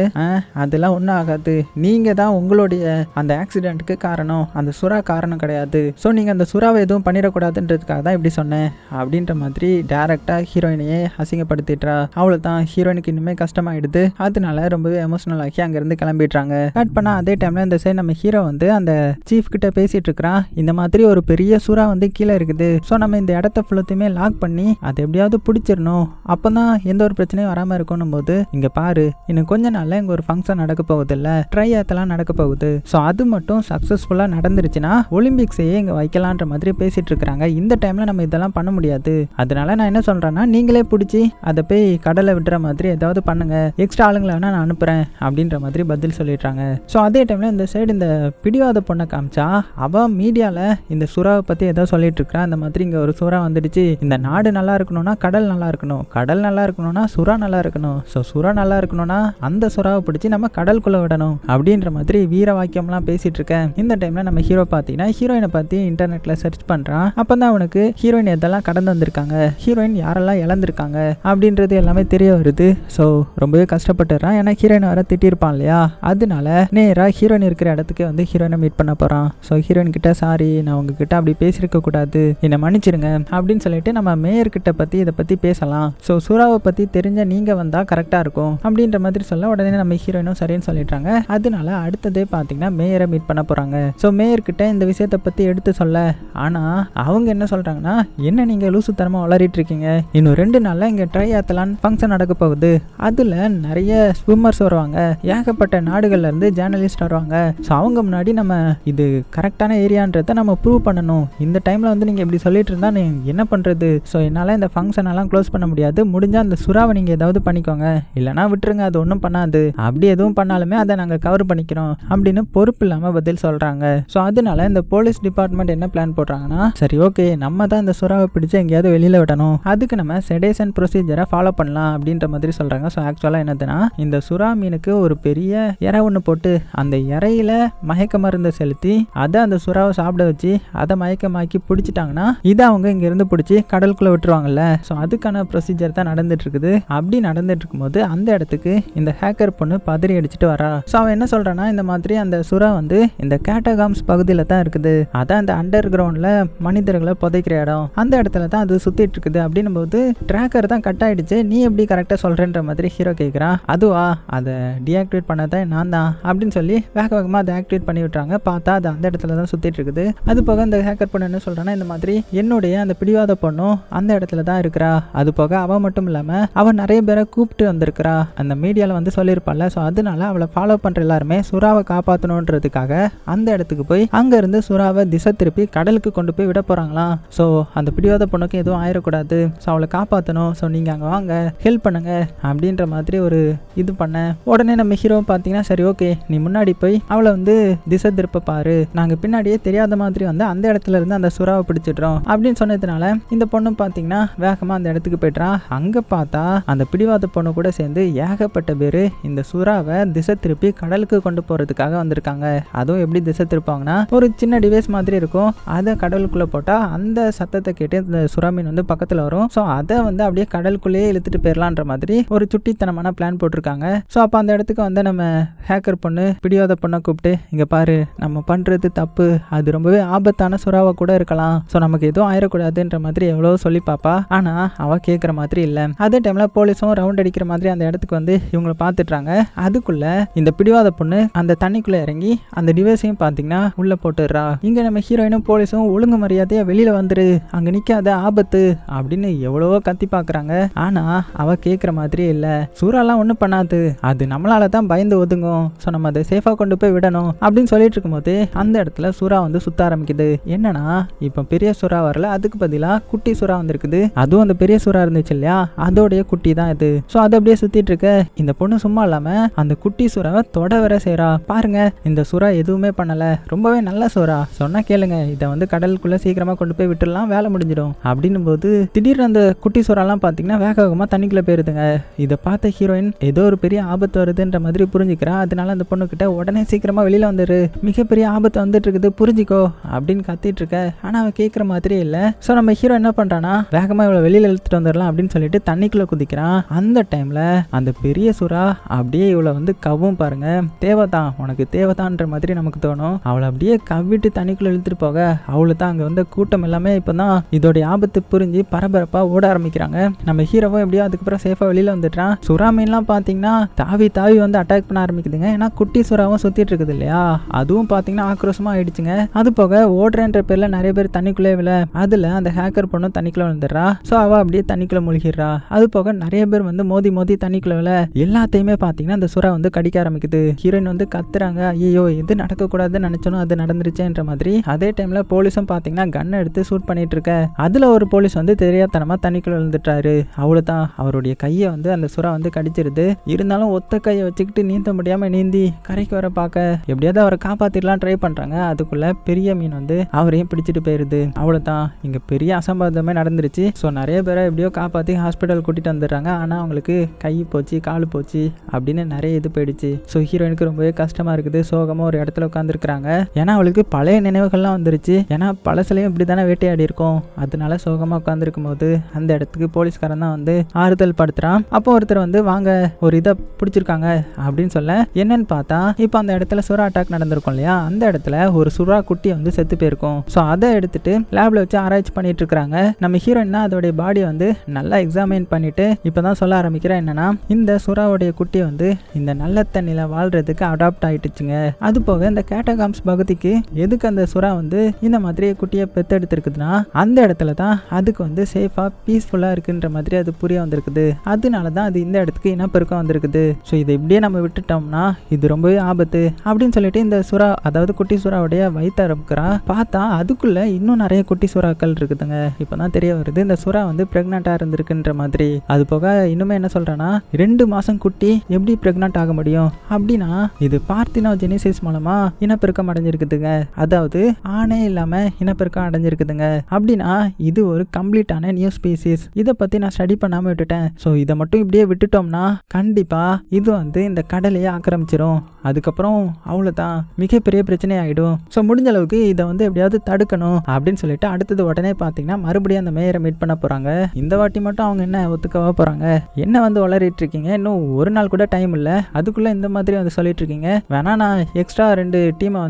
அதெல்லாம் ஒன்றும் ஆகாது, நீங்க தான் உங்களுடைய அந்த ஆக்சிடென்ட்டுக்கு காரணம், அந்த சுறா காரணம் கிடையாது, ஸோ நீங்க அந்த சுறாவை எதுவும் பண்ணிடக்கூடாதுன்றதுக்காக தான் இப்படி சொன்னேன் அப்படின்ற மாதிரி டைரக்டா ஹீரோயினையே அசிங்கப்படுத்திட்டா. அவ்வளவுதான், ஹீரோயினுக்கு இன்னுமே கஷ்டமாயிடுது. அதனால ரொம்பவே எமோஷனல் ஆகி அங்கிருந்து கிளம்பிடுறாங்க. கட் பண்ணா அதே டைம்ல இந்த சைடு நம்ம ஹீரோ வந்து அந்த சீஃப் கிட்ட பேசிட்டு இருக்கிறான். இந்த மாதிரி ஒரு பெரிய சுறா வந்து கீழே இருக்குது, ஸோ நம்ம இந்த இடத்த ஃபுல்லத்தையுமே லாக் பண்ணி அதை எப்படியாவது பிடிச்சிடணும், அப்பதான் எந்த ஒரு பிரச்சனையும் வராம இருக்கணும் போது, இங்க பாரு இன்னும் கொஞ்ச நாள்ல இங்க ஒரு ஃபங்க்ஷன் நடக்க போகுது இல்ல, ட்ரையாத்தெல்லாம் நடக்க போகுது, ஸோ அது மட்டும் சக்சஸ்ஃபுல்லா நடந்துருச்சுன்னா ஒலிம்பிக்ஸையே இங்க வைக்கலான்ற மாதிரி பேசிட்டு இருக்கிறாங்க. இந்த டைம்ல நம்ம இதெல்லாம் பண்ண முடியாது. அதனால நான் என்ன சொல்றேன்னா, நீங்களே பிடிச்சி அதை போய் கடலை விடுற மாதிரி ஏதாவது பண்ணுங்க, எக்ஸ்ட்ரா ஆளுங்களை வேணா நான் அனுப்புறேன் அப்படின்ற மாதிரி பதில் சொல்லிடுறாங்க. ஸோ அதே டைம்ல இந்த சைடு இந்த பிடிவாத பொண்ணை காமிச்சா அவ மீடியால இந்த சுறாவை பத்தி ஏதோ சொல்லிட்டு இருக்கா. அந்த மாதிரி இங்க ஒரு சுறா வந்துடுச்சு, இந்த நாடு நல்லா இருக்கணும்னா கடல் நல்லா இருக்கணும், கடல் நல்லா இருக்கணும்னா சுறா நல்லா இருக்கணும், ஸோ சுறா நல்லா இருக்கணும்னா அந்த சுறாவை பிடிச்சி நம்ம கடலுக்குள்ள விடணும் அப்படின்ற மாதிரி வீர வாக்கியம்லாம் பேசிட்டு இருக்கேன். இந்த டைம்ல நம்ம ஹீரோ பார்த்தீங்கன்னா ஹீரோயினை பத்தி இன்டர்நெட்ல சர்ச் பண்றான். அப்பதான் அவனுக்கு ஹீரோயின் எதெல்லாம் கடந்து வந்திருக்காங்க, ஹீரோயின் யாரெல்லாம் இழந்திருக்காங்க அப்படின்றது எல்லாமே தெரிய வருது. ஸோ ரொம்பவே கஷ்டப்பட்டுறான். ஏன்னா ஹீரோயின் வர திட்டிருப்பான் இல்லையா, அதனால நேரா ஹீரோயின் இருக்கிற இடத்துக்கு வந்து ஹீரோயினை மீட் பண்ண போறான். ஸோ ஹீரோயின் கிட்ட சாரி, நான் உங்ககிட்ட அப்படி பேசியிருக்க கூடாது, என்னை மன்னிச்சிருங்க அப்படின்னு சொல்லிட்டு நம்ம மேயர்கிட்ட பத்தி இதை பத்தி பேசலாம், ஸோ சூறாவை பத்தி தெரிஞ்ச நீங்க வந்தா கரெக்டா இருக்கும் அப்படின்ற மாதிரி சொல்ல உடனே நம்ம ஹீரோயினும் சரின்னு சொல்லிட்டாங்க. அதனால அடுத்ததே பார்த்தீங்கன்னா மேயரை மீட் பண்ண போறாங்க. ஸோ மேயர்கிட்ட இந்த விஷயத்தை பத்தி எடுத்து சொல்ல, ஆனா அவங்க என்ன சொல்றாங்கன்னா, என்ன நீங்க லூசுத்தனமா வளரிட்டு இருக்கீங்க, இன்னும் 2 நாள்ல இங்க ட்ரையாத்தலான் ஃபங்க்ஷன் நடக்க போகுது, அதுல நிறைய ஸ்விம்மர்ஸ் வருவாங்க, ஏகப்பட்ட நாடுகள்ல இருந்து ஜேர்னலிஸ்ட் வருவாங்க, ஸோ அவங்க முன்னாடி நம்ம இது கரெக்டான ஏரியான்றதை நம்ம ப்ரூவ் பண்ணணும், இந்த டைம்ல வந்து நீங்க இப்படி சொல்லிட்டு இருந்தா என்ன பண்றது, ஸோ என்னால இந்த ஃபங்க்ஷன் எல்லாம் க்ளோஸ் யூஸ் பண்ண முடியாது, முடிஞ்சால் அந்த சுறாவை நீங்கள் ஏதாவது பண்ணிக்கோங்க, இல்லைனா விட்டுருங்க, அது ஒன்றும் பண்ணாது, அப்படி எதுவும் பண்ணாலுமே அதை நாங்கள் கவர் பண்ணிக்கிறோம் அப்படின்னு பொறுப்பு இல்லாமல் பதில் சொல்கிறாங்க. ஸோ அதனால இந்த போலீஸ் டிபார்ட்மெண்ட் என்ன பிளான் போடுறாங்கன்னா, சரி ஓகே, நம்ம தான் இந்த சுறாவை பிடிச்சி எங்கேயாவது வெளியில் விடணும், அதுக்கு நம்ம செடேஷன் ப்ரொசீஜரை ஃபாலோ பண்ணலாம் அப்படின்ற மாதிரி சொல்கிறாங்க. ஸோ ஆக்சுவலாக என்னதுன்னா, இந்த சுறா மீனுக்கு ஒரு பெரிய இறை ஒன்று போட்டு அந்த இறையில மயக்க மருந்து செலுத்தி அதை அந்த சுறாவை சாப்பிட வச்சு அதை மயக்கமாக்கி பிடிச்சிட்டாங்கன்னா இதை அவங்க இங்கிருந்து பிடிச்சி கடலுக்குள்ள விட்டுருவாங்கல்ல. ஸோ அதுக்கான ப்ரொசீஜர் தான் நடந்துட்டு இருக்குது. அப்படி நடந்துட்டு இருக்கும்போது அந்த இடத்துக்கு இந்த ஹேக்கர் பொண்ணு பதறி அடிச்சுட்டு வரா. ஸோ அவன் என்ன சொல்றான்னா, இந்த மாதிரி அந்த சுறா வந்து இந்த கேட்டகாம்ஸ் பகுதியில் தான் இருக்குது, அதான் அந்த அண்டர் கிரவுண்ட்ல மனிதர்களை புதைக்கிற இடம், அந்த இடத்துல தான் அது சுத்திட்டு இருக்குது அப்படின்னும் போது ட்ராக்கர் தான் கட் ஆயிடுச்சு, நீ எப்படி கரெக்டாக சொல்றேன்ற மாதிரி ஹீரோ கேட்குறான். அதுவா, அதை டீஆக்டிவேட் பண்ணதான் நான் தான் அப்படின்னு சொல்லி வேக வேகமாக அதை ஆக்டிவேட் பண்ணி விட்டுறாங்க. பார்த்தா அது அந்த இடத்துல தான் சுத்திட்டு இருக்குது. அது போக அந்த ஹேக்கர் பொண்ணு என்ன சொல்றான்னா, இந்த மாதிரி என்னுடைய அந்த பிடிவாத பொண்ணும் அந்த இடத்துல தான் இருக்கிறா, அது போக அவன் மட்டும் இல்லாம அவன் நிறைய பேரை கூப்பிட்டு வந்திருக்கிறா, அந்த மீடியால வந்து சொல்லியிருப்பாள். ஸோ அதனால அவளை ஃபாலோ பண்ற எல்லாருமே சுறாவை காப்பாற்றணுன்றதுக்காக அந்த இடத்துக்கு போய் அங்க இருந்து சுறாவை திசை திருப்பி கடலுக்கு கொண்டு போய் விட போறாங்களாம். ஸோ அந்த பிடிவாத பொண்ணுக்கு எதுவும் ஆயிடக்கூடாது, ஸோ அவளை காப்பாற்றணும், ஸோ நீங்க அங்க வாங்க, ஹெல்ப் பண்ணுங்க அப்படின்ற மாதிரி ஒரு இது பண்ண உடனே நம்ம ஹீரோ பார்த்தீங்கன்னா, சரி ஓகே, நீ முன்னாடி போய் அவளை வந்து திசை திருப்ப பாரு, நாங்க பின்னாடியே தெரியாத மாதிரி வந்து அந்த இடத்துல இருந்து அந்த சுறாவை பிடிச்சிடுறோம் அப்படின்னு சொன்னதுனால இந்த பொண்ணு பார்த்தீங்கன்னா வேகமா அந்த இடத்துக்கு போய்ட்றான். அங்க பார்த்தா அந்த பிடிவாத பொண்ணு கூட சேர்ந்து ஏகப்பட்ட பேரு இந்த சுறாவை திசை திருப்பி கடலுக்கு கொண்டு போறதுக்காக வந்திருக்காங்க. அதுவும் எப்படி திசை திருப்பாங்கன்னா, ஒரு சின்ன டிவைஸ் மாதிரி இருக்கும், அதை கடலுக்குள்ள போட்டா அந்த சத்தத்தை கேட்டு இந்த சுறா மீன் வந்து பக்கத்துல வரும். ஸோ அதை வந்து அப்படியே கடலுக்குள்ளேயே இழுத்துட்டு போயிடலான்ற மாதிரி ஒரு சுட்டித்தனமான பிளான் போட்டிருக்காங்க. ஸோ அப்போ அந்த இடத்துக்கு வந்து நம்ம ஹேக்கர் பொண்ணு பிடிவாத பொண்ணை கூப்பிட்டு, இங்க பாரு, நம்ம பண்றது தப்பு, அது ரொம்பவே ஆபத்தான சுறாவை கூட இருக்கலாம், ஸோ நமக்கு எதுவும் ஆயிடக்கூடாதுன்ற மாதிரி எவ்வளோ சொல்லி பாப்பா. ஆனா அவ கேட்குற மாதிரி இல்லை. அதே டைம்ல போலீஸும் ரவுண்ட் அடிக்கிற மாதிரி அந்த இடத்துக்கு வந்து இவங்களை பார்த்துட்றாங்க. அதுக்குள்ள இந்த பிடிவாத பொண்ணு அந்த தண்ணிக்குள்ள இறங்கி அந்த டிவைஸையும் பார்த்தீங்கன்னா உள்ள போட்டுடுறா. இங்க நம்ம ஹீரோயினும் போலீஸும் ஒழுங்கு மரியாதையா வெளியில வந்துரு, அங்க நிக்காத, ஆபத்து அப்படின்னு எவ்வளவோ கத்தி பாக்குறாங்க. ஆனா அவ கேட்குற மாதிரியே இல்லை. சூறாலாம் ஒன்றும் பண்ணாது, அது நம்மளால தான் பயந்து ஒதுங்கும், ஸோ நம்ம அதை சேஃபா கொண்டு போய் விடணும் அப்படின்னு சொல்லிட்டு இருக்கும்போது அந்த இடத்துல சுறா வந்து சுத்த ஆரம்பிக்குது. என்னன்னா, இப்போ பெரிய சுறா வரல, அதுக்கு பதிலாக குட்டி சுறா வந்திருக்குது. அதுவும் அந்த பெரிய சுறா இருந்துச்சு இல்லையா, அதோடைய குட்டி தான் இது. ஸோ அதை அப்படியே சுத்திட்டு இருக்க இந்த பொண்ணு சும்மா இல்லாம அந்த குட்டி சுறாவை தொட வர செய்றா. பாருங்க, இந்த சுறா எதுவுமே பண்ணல, ரொம்பவே நல்ல சுறா, சொன்னா கேளுங்க, இதை வந்து கடலுக்குள்ள சீக்கிரமா கொண்டு போய் விட்டுடலாம், வேலை முடிஞ்சிடும் அப்படின்னும் போது திடீர்னு அந்த குட்டி சுறாலாம் பார்த்தீங்கன்னா வேக வேகமா தண்ணிக்குள்ள போயிருதுங்க. இதை பார்த்த ஹீரோயின் ஏதோ ஒரு பெரிய ஆபத்து வருதுன்ற மாதிரி புரிஞ்சுக்கிறா. அதனால அந்த பொண்ணு கிட்ட உடனே சீக்கிரமா வெளியில வந்துரு, மிகப்பெரிய ஆபத்து வந்துட்டு இருக்குது, புரிஞ்சுக்கோ அப்படின்னு கத்திட்டு இருக்க. ஆனா அவன் கேட்குற மாதிரியே இல்லை. ஸோ நம்ம ஹீரோ என்ன பண்றானா, வேகமா இவ்வளவு வெளியில இழுத்துட்டு வந்துடலாம் அப்படின்னு சொல்லிட்டு தண்ணிக்குள்ள குதிக்கிறான். அந்த டைம்ல அந்த பெரிய சுறா அப்படியே இவளை வந்து கவும். பாருங்க, தேவைதான், உனக்கு தேவைதான்ற மாதிரி நமக்கு தோணும். அவளை அப்படியே கவ்விட்டு தண்ணிக்குள்ள இழுத்துட்டு போக அவளு தான் அங்க வந்து கூட்டம் எல்லாமே இப்பதான் இதோடைய ஆபத்து புரிஞ்சு பரபரப்பா ஓட ஆரம்பிக்கிறாங்க. நம்ம ஹீரோவும் எப்படியோ அதுக்கப்புறம் சேஃபா வெளியில வந்துட்டான். சுறா மீன்லாம் பாத்தீங்கன்னா தாவி தாவி வந்து அட்டாக் பண்ண ஆரம்பிக்குதுங்க. ஏன்னா குட்டி சுறாவும் சுத்திட்டு இருக்குது இல்லையா, அதுவும் பாத்தீங்கன்னா ஆக்ரோஷமா ஆயிடுச்சுங்க. அது போக ஓடுறன்ற பேர்ல நிறைய பேர் தண்ணிக்குள்ளே விழ அதுல அந்த ஹேக்கர் பொண்ணும் தண்ணிக்குள்ள விழுந்துடுறா. ஸோ அவ அப்படியே தண்ணிக்குள்ள முழுகிடுறா. அது போக நிறைய பேர் வந்து மோதி மோதி தண்ணிக்குள்ள விழ எல்லாத்தையுமே பாத்தீங்கன்னா அந்த சுறா வந்து கடிக்க ஆரம்பிக்குது. ஹீரோயின் வந்து கத்துறாங்க, ஐயோ எது நடக்கக்கூடாதுன்னு நினைச்சோம் அது நடந்துருச்சேன்ற மாதிரி. அதே டைம்ல போலீஸும் பாத்தீங்கன்னா கன்னை எடுத்து ஷூட் பண்ணிட்டு இருக்க அதுல ஒரு போலீஸ் வந்து தெரியாதனமா தண்ணிக்குள்ள விழுந்துட்டாரு. அவ்வளவுதான், அவருடைய கையை வந்து அந்த சுறா வந்து கடிச்சிருது. இருந்தாலும் ஒத்த கையை வச்சுக்கிட்டு நீந்த முடியாம நீந்தி கரைக்கு வர பார்க்க எப்படியாவது அவரை காப்பாத்திடலாம் ட்ரை பண்றாங்க. அதுக்குள்ள பெரிய மீன் வந்து அவரையும் பிடிச்சிட்டு போயிருது. அவ்வளவுதான், இங்க பெரிய அசம்பாவிதமே நடந்துருச்சு. ஸோ நிறைய பேரை எப்படியோ காப்பாத்தி ஹாஸ்பிட்டல் கூட்டிட்டு வந்துடுறாங்க. ஆனா அவங்களுக்கு கை போச்சு, காலு போச்சு அப்படின்னு நிறைய இது போயிடுச்சு. ஸோ ஹீரோயினுக்கு ரொம்பவே கஷ்டமா இருக்குது. சோகமா ஒரு இடத்துல உட்காந்துருக்காங்க. ஏன்னா அவளுக்கு பழைய நினைவுகள்லாம் வந்துருச்சு. ஏன்னா பழசுலையும் இப்படி தானே வேட்டையாடி இருக்கும். அதனால சோகமா உட்காந்துருக்கும் போது அந்த இடத்துக்கு போலீஸ்காரன் தான் வந்து ஆறுதல் படுத்துறான். அப்போ ஒருத்தர் வந்து வாங்க, ஒரு இதை பிடிச்சிருக்காங்க அப்படின்னு சொல்ல என்னன்னு பார்த்தா இப்போ அந்த இடத்துல சுறா அட்டாக் நடந்திருக்கும் இல்லையா, அந்த இடத்துல ஒரு சுறா குட்டி வந்து செத்து போயிருக்கும். ஸோ அதை எடுத்துட்டு லேப்ல வச்சு ஆராய்ச்சி பண்ணிட்டு இருக்காங்க. நம்ம ஹீரோயின் தான் அதோடைய பாடியை வந்து நல்லா எக்ஸாமின் பண்ணிட்டு இப்பதான் சொல்ல ஆரம்பிக்கிறேன். என்னன்னா, இந்த சுறாவுடைய குட்டி வந்து இந்த நல்ல தண்ணியில வாழ்றதுக்கு அடாப்ட் ஆயிட்டுச்சுங்க. அது போக இந்த கேட்டகாம்ஸ் பகுதிக்கு எதுக்கு அந்த சுறா வந்து இந்த மாதிரி குட்டியை பெத்தெடுத்துருக்குதுன்னா அந்த இடத்துல தான் அதுக்கு வந்து சேஃபா பீஸ்ஃபுல்லா இருக்குன்ற மாதிரி அது புரிய வந்திருக்குது. அதனால தான் அது இந்த இடத்துக்கு இனப்பெருக்கம் வந்திருக்குது. ஸோ இதை இப்படியே நம்ம விட்டுட்டோம்னா இது ரொம்பவே ஆபத்து அப்படின்னு சொல்லிட்டு இந்த சுறா, அதாவது குட்டி சுறாவுடைய வயிற்று ஆரம்பிக்கிறா. பார்த்தா அதுக்குள்ள இன்னும் நிறைய குட்டி சுறாக்கள் இருக்குதுங்க. இப்பதான் தெரிய வருது இந்த சுறா வந்து பிரெக்னென்ட் பிரெக்னெண்டா இருந்திருக்குன்ற மாதிரி. அது போக இன்னுமே என்ன சொல்றேன்னா 2 மாசம் குட்டி எப்படி பிரெக்னென்ட் ஆக முடியும் அப்படின்னா இது பார்த்தினோஜெனிசிஸ் மூலமா இனப்பெருக்கம் அடைஞ்சிருக்குதுங்க. அதாவது ஆணே இல்லாம இனப்பெருக்கம் அடைஞ்சிருக்குதுங்க. அப்படின்னா இது ஒரு கம்ப்ளீட்டான நியூ ஸ்பீசிஸ். இதை பத்தி நான் ஸ்டடி பண்ணாம விட்டுட்டேன். ஸோ இதை மட்டும் இப்படியே விட்டுட்டோம்னா கண்டிப்பா இது இந்த கடலையே ஆக்கிரமிச்சிடும். அதுக்கப்புறம் அவ்வளோதான், மிகப்பெரிய பிரச்சனை ஆகிடும். ஸோ முடிஞ்ச அளவுக்கு இதை எப்படியாவது தடுக்கணும் அப்படின்னு சொல்லிட்டு அடுத்தது உடனே பார்த்தீங்கன்னா மறுபடியும் அந்த மேயரை மீட் பண்ண போறாங்க. இந்த வாட்டி மட்டும் அவங்க என்ன ஒத்துக்கவா போறாங்க? என்ன வளரிட்டு இருக்கீங்க, இன்னும் ஒரு நாள் கூட டைம் இல்லை, அதுக்குள்ள இந்த மாதிரி சொல்லிட்டு இருக்கீங்க. வேணா நான் எக்ஸ்ட்ரா 2 டீமை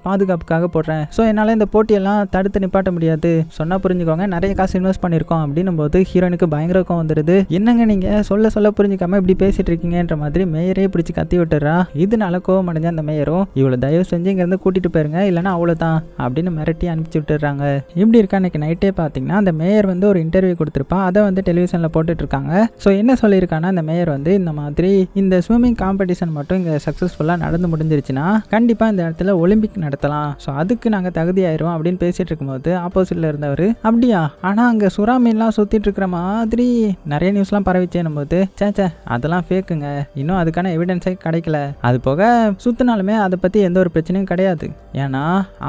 பாதுகாப்புக்காக போடுறேன். ஸோ என்னால் இந்த போட்டியெல்லாம் தடுத்து நிப்பாட்ட முடியாது, சொன்னா புரிஞ்சுக்கோங்க, நிறைய காசு இன்வெஸ்ட் பண்ணியிருக்கோம் அப்படின்னும் போது ஹீரோயினுக்கு பயங்கர கோவம் வந்துடுது. என்னங்க நீங்க சொல்ல புரிஞ்சுக்காம இப்படி பேசிட்டு இருக்கீங்கன்ற மாதிரி மேயரே பிடிச்சி கத்தி விட்டுறா. இதனால கோவம் அடைஞ்ச அந்த மேயரும் இவ்வளவு தயவு செஞ்சு இங்க இருந்து கூட்டிட்டு போயிருங்க, இல்லைன்னா அவ்வளவுதான் அப்படின்னு மிரட்டி அனுப்பிச்சு விட்டுறாங்க. இப்படி இருக்கா அன்னைக்கு நைட்டே பார்த்தீங்கன்னா அந்த மேயர் ஒரு இன்டர்வியூ கொடுத்துருப்பா. அதை டெலிவிஷன்ல போட்டுட்டு இருக்காங்க. ஸோ என்ன சொல்லியிருக்காங்கன்னா அந்த மேயர் இந்த மாதிரி இந்த ஸ்விம்மிங் காம்படிஷன் மட்டும் இங்க சக்சஸ்ஃபுல்லா நடந்து முடிஞ்சிருச்சுன்னா கண்டிப்பா இந்த இடத்துல ஒலிம்பிக் நடத்தலாம், ஸோ அதுக்கு நாங்க தகுதி ஆயிரும் அப்படின்னு பேசிட்டு இருக்கும்போது ஆப்போசிட்ல இருந்தவர் அப்படியா, ஆனா அங்க சுறா மீன்லாம் சுத்திட்டு இருக்கிற மாதிரி நிறைய நியூஸ்லாம் பரவிச்சேனும் போது சேச்சே அதெல்லாம் ஃபேக்குங்க, இன்னும் அதுக்கான எவிடன்ஸே கிடைக்கல. அது போக சுத்தினாலுமே அதை பத்தி எந்த ஒரு பிரச்சனையும் கிடையாது, ஏன்னா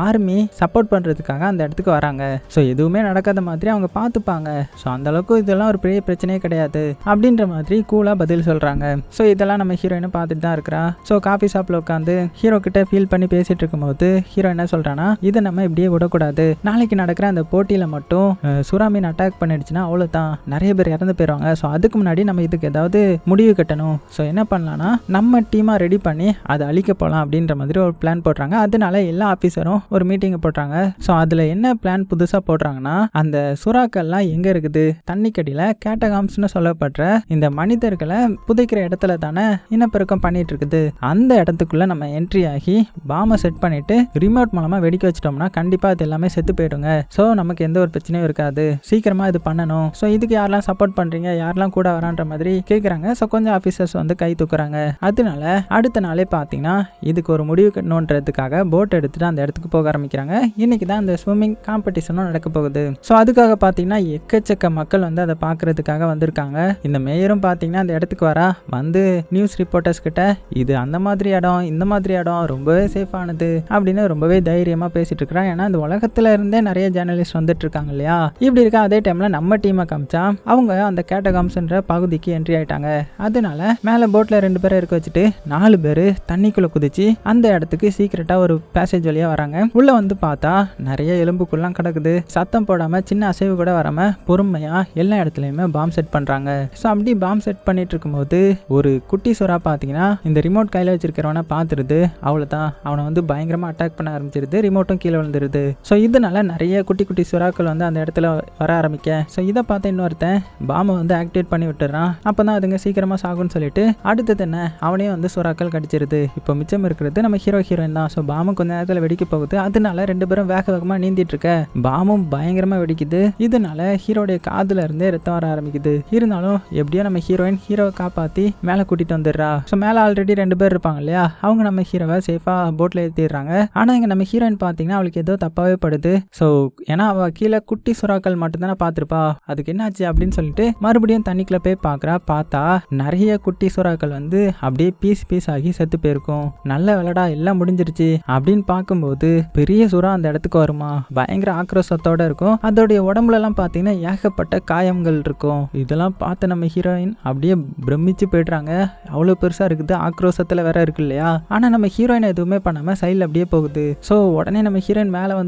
ஆர்மி சப்போர்ட் பண்றதுக்காக அந்த இடத்துக்கு வராங்க. ஸோ எதுவுமே நடக்காத மாதிரி அவங்க பார்த்துப்பாங்க. ஸோ அந்த அளவுக்கு இதெல்லாம் ஒரு பெரிய பிரச்சனையே கிடையாது அப்படின்ற மாதிரி கூலா பதில் சொல்றாங்க. ஸோ இதெல்லாம் நம்ம ஹீரோயினும் பார்த்துட்டு தான் இருக்கிறா. ஸோ காஃபி ஷாப்ல உட்காந்து ஹீரோ கிட்ட ஃபீல் பண்ணி பேசிட்டு இருக்கும்போது ஹீரோ என்ன சொல்றானா, இதை நம்ம இப்படியே விடக்கூடாது, நாளைக்கு நடக்கிற அந்த போட்டியில மட்டும் சுறா மீன் அட்டாக் பண்ணிடுச்சுன்னா அவ்வளோதான், நிறைய பேர் இறந்து போயிடுவாங்க. ஸோ அதுக்கு முன்னாடி நம்ம இதுக்கு ஏதாவது முடிவு கட்டணும். ஸோ என்ன பண்ணலாம்னா நம்ம டீமா ரெடி பண்ணி அதை அழிக்க போகலாம் அப்படின்ற மாதிரி ஒரு பிளான் போடுறாங்க. அதனால எல்லா ஆஃபீஸரும் ஒரு மீட்டிங் போடுறாங்க. ஸோ அதுல என்ன பிளான் புதுசா போடுறாங்கன்னா அந்த சுறாக்கள்லாம் எங்க இருக்குது, தண்ணிக்கடியில கேட்டகாம்ஸ்னு சொல்லப்படுற இந்த மனிதர்களை புதைக்கிற இடத்துல தானே இனப்பெருக்கம் பண்ணிட்டு இருக்குது. அந்த இடத்துக்குள்ள நம்ம என்ட்ரி ஆகி பாமை செட் பண்ணிட்டு ரிமோட் மூலமா வெடிக்க வச்சிட்டோம்னா கண்டிப்பா அது எல்லாமே செத்து போயிடுங்க. ஸோ நமக்கு எந்த ஒரு பிரச்சனையும் இருக்காது, சீக்கிரமா இது பண்ணணும். ஸோ இதுக்கு யாரெல்லாம் சப்போர்ட் பண்றீங்க, யாரெல்லாம் கூட வரான்ற மாதிரி கேட்குறாங்க. ஸோ கொஞ்சம் ஆஃபீஸர்ஸ் கை தூக்குறாங்க. அதனால அடுத்த நாளே பார்த்தீங்கன்னா இதுக்கு ஒரு முடிவு கட்டணுன்றதுக்காக போட் எடுத்துட்டு அந்த இடத்துக்கு போக ஆரம்பிக்கிறாங்க. இன்னைக்கு தான் அந்த ஸ்விம்மிங் காம்படிஷனும் நடக்க போகுது. ஸோ அதுக்காக பார்த்தீங்கன்னா எக்கச்சக்க மக்கள் அதை பார்க்கறதுக்காக வந்திருக்காங்க. இந்த மேயரும் பார்த்தீங்கன்னா அந்த இடத்துக்கு வரா நியூஸ் ரிப்போர்ட்டர்ஸ் கிட்ட இது அந்த மாதிரி இடம், இந்த மாதிரி இடம் ரொம்பவே சேஃபானது அப்படின்னு ரொம்பவே தைரியமா பேசிட்டு இருக்கிறான். ஏன்னா அந்த உலகத்துல இருந்தே நிறைய ஜேர்னலிஸ்ட் வந்துட்டு இருக்காங்க இல்லையா. இப்படி இருக்க அதே டைம்ல நம்ம டீமை காமிச்சா அவங்க அந்த கேட்டகாம்ஸ்ன்ற பகுதிக்கு என்ட்ரி ஆயிட்டாங்க. அதனால மேல போட்ல 2 பேரை இருக்க வச்சுட்டு 4 பேர் தண்ணிக்குள்ள குதிச்சு அந்த இடத்துக்கு சீக்கிரட்டா ஒரு பேசேஜ் வழியா வராங்க. உள்ள பார்த்தா நிறைய எலும்புக்குள்ளாம் கிடக்குது. சத்தம் போடாம சின்ன அசைவு கூட வராம பொறுமையா எல்லா இடத்துலயுமே பாம் செட் பண்றாங்க. ஸோ அப்படி பாம் செட் பண்ணிட்டு இருக்கும்போது ஒரு குட்டி சுறா பார்த்தீங்கன்னா இந்த ரிமோட் கையில வச்சிருக்கிறவனை பார்த்துருது. அவ்வளோதான், அவனை பயங்கரமா அட்டாக் பண்ண ஆரம்பிச்சிருது. ரிமோட்டும் கீழே விழுந்துருது. ஸோ இதனால நிறைய குட்டி குட்டி சுறாக்கள் அந்த இடத்துல வர ஆரம்பிக்க ஸோ இதை பார்த்து இன்னொருத்தன் பாமை ஆக்டிவேட் பண்ணி விட்டுறான். அப்பதான் அதுங்க சீக்கிரமா சாகுன்னு சொல்லிட்டு அடுத்தது என்ன அவனையும் சுறாக்கள் கடிச்சிருது. இப்போ மிச்சம் இருக்கிறது நம்ம ஹீரோயின் தான். ஸோ பாமு கொஞ்ச நேரத்தில் வெடிக்க போகுது. அதனால 2 பேரும் வேகமா நீந்திட்டு இருக்க பாமும் பயங்கரமா வெடிக்குது. இதனால ஹீரோடைய காதுல இருந்தே ரத்தம் வர ஆரம்பிக்குது. இருந்தாலும் எப்படியோ நம்ம ஹீரோவை காப்பாத்தி மேல கூட்டிட்டு வந்துடுறா. ஸோ மேல ஆல்ரெடி 2 பேர் இருப்பாங்க இல்லையா, அவங்க நம்ம ஹீரோவை சேஃபா போட்ல ஏற்றிடுறாங்க. ஆனா இங்க நம்ம ஹீரோயின் பாத்தீங்கன்னா அவளுக்கு ஏதோ தப்பாவே படுது. ஸோ ஏன்னா அவ கீழே குட்டி சுறாக்கள் மட்டும் தானே பார்த்துருப்பா, அதுக்கு என்னாச்சு அப்படின்னு சொல்லிட்டு மறுபடியும் தண்ணிக்குள்ள போய் பாக்குறா. பார்த்தா நிறைய குட்டி சுறாக்கள் அப்படியே பீஸ் ஆகி செத்து போயிருக்கும். நல்ல விளையாடா எல்லாம் முடிஞ்சிருச்சு அப்படின்னு பார்க்கும்போது பெரிய சுறா அந்த இடத்துக்கு வருமா, பயங்கர ஆக்ரோஷத்தோட இருக்கும். அதோடைய உடம்புல எல்லாம் பாத்தீங்கன்னா ஏகப்பட்ட காயங்கள் இருக்கும். இதெல்லாம் பார்த்து நம்ம ஹீரோயின் அப்படியே பிரமிச்சு போயிடுறாங்க. அவ்வளவு பெருசா இருக்குது, ஆக்ரோஷத்துல வேற இருக்கு இல்லையா. ஆனா நம்ம ஹீரோயின் எதுவுமே பண்ணாம சைட்ல அப்படியே போகுது. ஸோ உடனே நம்ம ஹீரோயின் மேல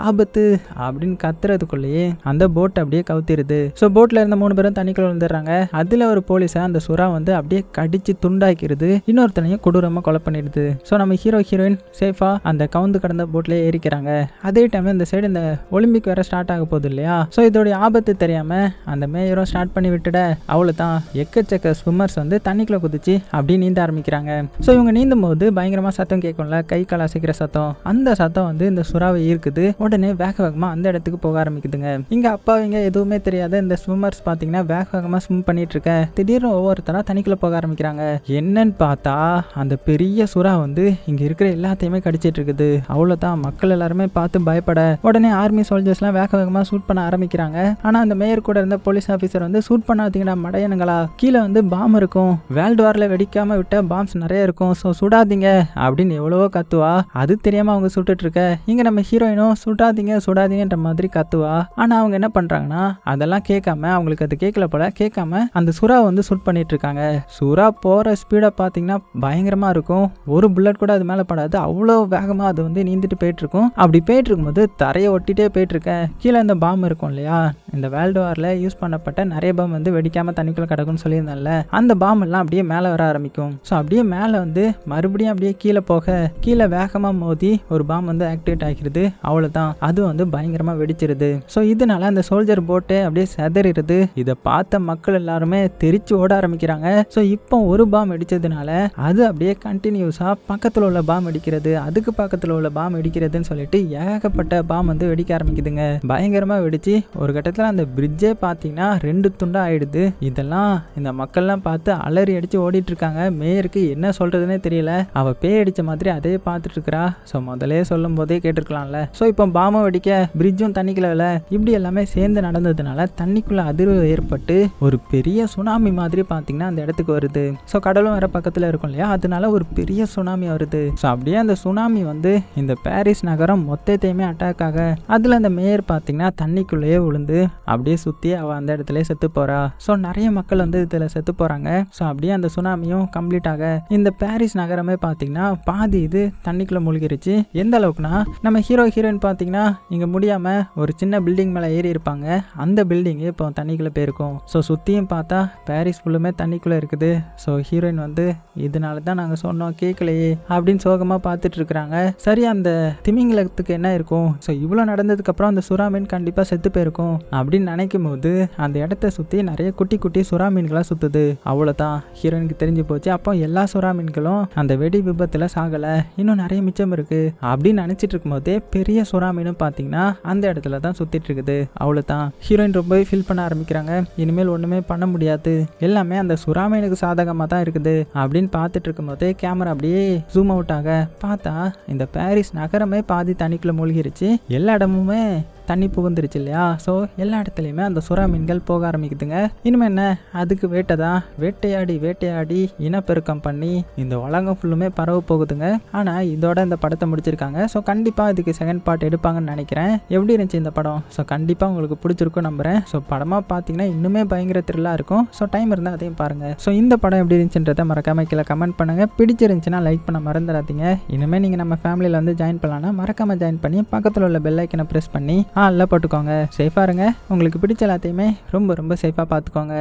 ஆபத்து அப்படின்னு கத்துறதுக்குள்ளேயே அந்த போட் அப்படியே கவுத்திருது. ஸோ போட்ல இருந்த 3 பேரும் தண்ணிக்குள்ள வந்துடுறாங்க. அதுல ஒரு போலீஸை அந்த சுறா அப்படியே கடிச்சு துண்டாக்கிடுது. இன்னொருத்தனையும் கொடூரமா கொலை பண்ணிடுது. ஸோ நம்ம ஹீரோயின் சேஃபா அந்த கவுந்து கடந்த போட்ல ஏறிக்கிறாங்க. அதே டைம் இந்த சைடு இந்த ஒலிம்பிக் வேற ஸ்டார்ட் ஆக போகுது இல்லையா. ஸோ இதோடைய ஆபத்து தெரியாம அந்த மேயரும் ஸ்டார்ட் பண்ணி விட்டுட அவ்வளவுதான் எக்கச்சக்க ஸ்விம்மர்ஸ் தண்ணிக்குள்ள குதிச்சு அப்படியே நீந்த ஆரம்பிக்கிறாங்க. ஸோ இவங்க நீந்தும் போது பயங்கரமா சத்தம் கேட்கும்ல, கை கால் அசைக்கிற சத்தம். அந்த சத்தம் இந்த சுறாவை ஈர்க்குது. உடனே வேகமா அந்த இடத்துக்கு போக ஆரம்பிக்குதுங்க. இங்க அப்பாவிங்க எதுவுமே தெரியாத இந்த ஸ்விம்மர்ஸ் பாத்தீங்கன்னா வேகமா ஸ்விம் பண்ணிட்டு இருக்க திடீர்னு ஒவ்வொருத்தரா தண்ணிக்குள்ள போக ஆரம்பிக்கிறாங்க. என்னன்னு பார்த்தா அந்த பெரிய சுறா வந்து இங்க இருக்கிற எல்லாத்தையுமே கடிச்சிட்டு இருக்குது. அவ்வளவுதான், மக்கள் எல்லாருமே பார்த்து பயப்பட உடனே ஆர்மி சோல்ஜர்ஸ்லாம் வேக வேகமா ஷூட் பண்ண ஆரம்பிக்கிறாங்க. ஆனா அந்த மேயர் கூட இருந்த போலீஸ் ஆஃபீஸர் வந்து ஷூட் பண்ணாதீங்கடா மடையனுங்களா, கீழே வந்து பாம் இருக்கும், வேர்ல்டு வார்ல வெடிக்காம விட்ட பாம்ஸ் நிறைய இருக்கும், ஸோ சுடாதீங்க அப்படின்னு எவ்வளவோ கத்துவா. அது தெரியாம அவங்க சுட்டுட்டு இருக்க இங்க நம்ம ஹீரோயினும் சுடாதீங்க சுடாதீங்கன்ற மாதிரி கத்துவா. ஆனா அவங்க என்ன பண்றாங்கன்னா அதெல்லாம் கேட்காம, அவங்களுக்கு அது கேட்கல போல, கேட்காம அந்த சுறா வந்து ஷூட் பண்ணிட்டு இருக்காங்க. சுறா போற ஸ்பீடை பார்த்தீங்கன்னா பயங்கரமா இருக்கும். ஒரு புல்லட் கூட அது மேலே படாது, அவ்வளோ வேகமா அது வந்து நீந்திட்டு போயிட்டு இருக்கும். அப்படி போயிட்டு இருக்கும்போது தரையை ஒட்டிட்டே போயிட்டு இருக்கேன். கீழே இந்த பாம் இருக்கும் இல்லையா, இந்த வேர்ல்டு வார்ல யூஸ் பண்ணப்பட்ட நிறைய பாம் வந்து வெடிக்காம தண்ணிக்குள்ள கிடக்கும்னு சொல்லியிருந்தால, அந்த பாம் எல்லாம் அப்படியே மேலே வர ஆரம்பிக்கும். ஸோ அப்படியே மேலே வந்து மறுபடியும் அப்படியே கீழே போக கீழே வேகமாக மோதி ஒரு பாம் வந்து ஆக்டிவேட் ஆகிடுது. அவ்வளோதான், அது வந்து பயங்கரமாக வெடிச்சிருது. ஸோ இதனால அந்த சோல்ஜர் போட்டு அப்படியே செதறிடுது. இதை பார்த்த மக்கள் எல்லாருமே தெரிச்சு ஓட ஆரம்பிக்கிறாங்க. ஸோ இப்போ ஒரு பாம் வெடிச்சதுனால அது அப்படியே கண்டினியூஸாக பக்கத்தில் உள்ள பாம் வெடிக்கிறது, அதுக்கு பக்கத்தில் உள்ள பாம் வெடிக்கிறதுன்னு சொல்லிட்டு ஏகப்பட்ட பாம் வந்து வெடிக்க ஆரம்பிக்குதுங்க. பயங்கரமாக வெடிச்சு ஒரு கட்டத்தில் அந்த பிரிட்ஜே பார்த்தீங்கன்னா 2 துண்டா ஆயிடுது. இதெல்லாம் இந்த மக்கள்லாம் பார்த்து அலறி அடிச்சு ஓடிட்டு இருக்காங்க. மேயருக்கு என்ன சொல்றதுன்னே தெரியல. அவ பேய் அடிச்ச மாதிரி அதே பார்த்துட்டு இருக்கிறா. ஸோ முதலே சொல்லும் போதே கேட்டிருக்கலாம்ல. ஸோ இப்போ பாம்பை வெடிக்க பிரிட்ஜும் தண்ணிக்குள்ள இப்படி எல்லாமே சேர்ந்து நடந்ததுனால தண்ணிக்குள்ள அதிர்வு ஏற்பட்டு ஒரு பெரிய சுனாமி மாதிரி பார்த்தீங்கன்னா அந்த இடத்துக்கு வருது. ஸோ கடலும் வேற பக்கத்தில் இருக்கும் இல்லையா, அதனால ஒரு பெரிய சுனாமி வருது. ஸோ அப்படியே அந்த சுனாமி வந்து இந்த பாரிஸ் நகரம் மொத்தத்தையுமே அட்டாக் ஆக அதில் அந்த மேயர் பார்த்தீங்கன்னா தண்ணிக்குள்ளேயே விழுந்து அப்படியே சுற்றி அவள் அந்த இடத்துல செத்து போறா. ஸோ நிறைய மக்கள் வந்து இதில் செத்து போகிறாங்க. ஸோ அப்படியே அந்த சுனாமியும் கம்ப்ளீட் ஆக இந்த பாரிஸ் நகரமே பார்த்தீங்கன்னா பாதி இது தண்ணிக்குள்ளே மூழ்கிருச்சு. எந்த அளவுக்குனா நம்ம ஹீரோயின் பார்த்தீங்கன்னா இங்கே முடியாமல் ஒரு சின்ன பில்டிங் மேலே ஏறி இருப்பாங்க, அந்த பில்டிங்கு இப்போ தண்ணிக்குள்ளே போயிருக்கும். ஸோ சுற்றியும் பார்த்தா பாரிஸ் ஃபுல்லுமே தண்ணிக்குள்ளே இருக்குது. ஸோ ஹீரோயின் வந்து இதனால தான் நாங்கள் சொன்னோம் கேட்கலையே அப்படின்னு சோகமாக பார்த்துட்டு இருக்கிறாங்க. சரி, அந்த திமிங்கலத்துக்கு என்ன இருக்கும், ஸோ இவ்வளோ நடந்ததுக்கப்புறம் அந்த சுறா மீன் கண்டிப்பாக செத்து போயிருக்கும் அப்படின்னு நினைக்கும் போது அந்த இடத்த சுற்றி நிறைய குட்டி குட்டி சுறா மீன்களாக சுற்றுது. அவ்வளோதான், ஹீரோயினுக்கு தெரிஞ்சு போச்சு. அப்போ எல்லா சுறா மீன்களும் அந்த வெடி விபத்தில் சாகலை, இன்னும் நிறைய மிச்சம் இருக்கு அப்படின்னு நினச்சிட்டு இருக்கும்போதே பெரிய சுறா மீனும் பார்த்தீங்கன்னா அந்த இடத்துல தான் சுற்றிட்டு இருக்குது. அவ்வளோதான், ஹீரோயின் ரொம்பவே ஃபீல் பண்ண ஆரம்பிக்கிறாங்க. இனிமேல் ஒன்றுமே பண்ண முடியாது, எல்லாமே அந்த சுறா மீனுக்கு சாதகமாக தான் இருக்குது அப்படின்னு பார்த்துட்டு இருக்கும்போது கேமரா அப்படியே ஜூம் அவுட் ஆக பார்த்தா இந்த பாரிஸ் நகரமே பாதி தண்ணிக்குள்ளே மூழ்கிருச்சு. எல்லா இடமுமே தண்ணி புகுந்துருச்சு இல்லையா. ஸோ எல்லா இடத்துலையுமே அந்த சுறா மீன்கள் போக ஆரம்பிக்குதுங்க. இனிமேல் என்ன, அதுக்கு வேட்டைதான், வேட்டையாடி வேட்டையாடி இனப்பெருக்கம் பண்ணி இந்த உலகம் ஃபுல்லுமே பரவ போகுதுங்க. ஆனால் இதோட இந்த படத்தை முடிச்சிருக்காங்க. ஸோ கண்டிப்பாக இதுக்கு செகண்ட் பார்ட் எடுப்பாங்கன்னு நினைக்கிறேன். எப்படி இருந்துச்சு இந்த படம்? ஸோ கண்டிப்பாக உங்களுக்கு பிடிச்சிருக்கும் நம்புகிறேன். ஸோ படமாக பார்த்தீங்கன்னா இன்னுமே பயங்கர த்ரில்லாக இருக்கும். ஸோ டைம் இருந்தால் அதையும் பாருங்கள். ஸோ இந்த படம் எப்படி இருந்துச்சுன்றதை மறக்காம கீழே கமெண்ட் பண்ணுங்கள். பிடிச்சிருந்துச்சுன்னா லைக் பண்ண மறந்துடாதீங்க. இனிமேல் நீங்கள் நம்ம ஃபேமிலியில் வந்து ஜாயின் பண்ணலான்னா மறக்காம ஜாயின் பண்ணி பக்கத்தில் உள்ள பெல் ஐக்கனை ப்ரெஸ் பண்ணி எல்லாம் போட்டுக்கோங்க. சேஃபாக இருங்க. உங்களுக்கு பிடிச்ச எல்லாத்தையுமே ரொம்ப ரொம்ப சேஃபாக பார்த்துக்கோங்க.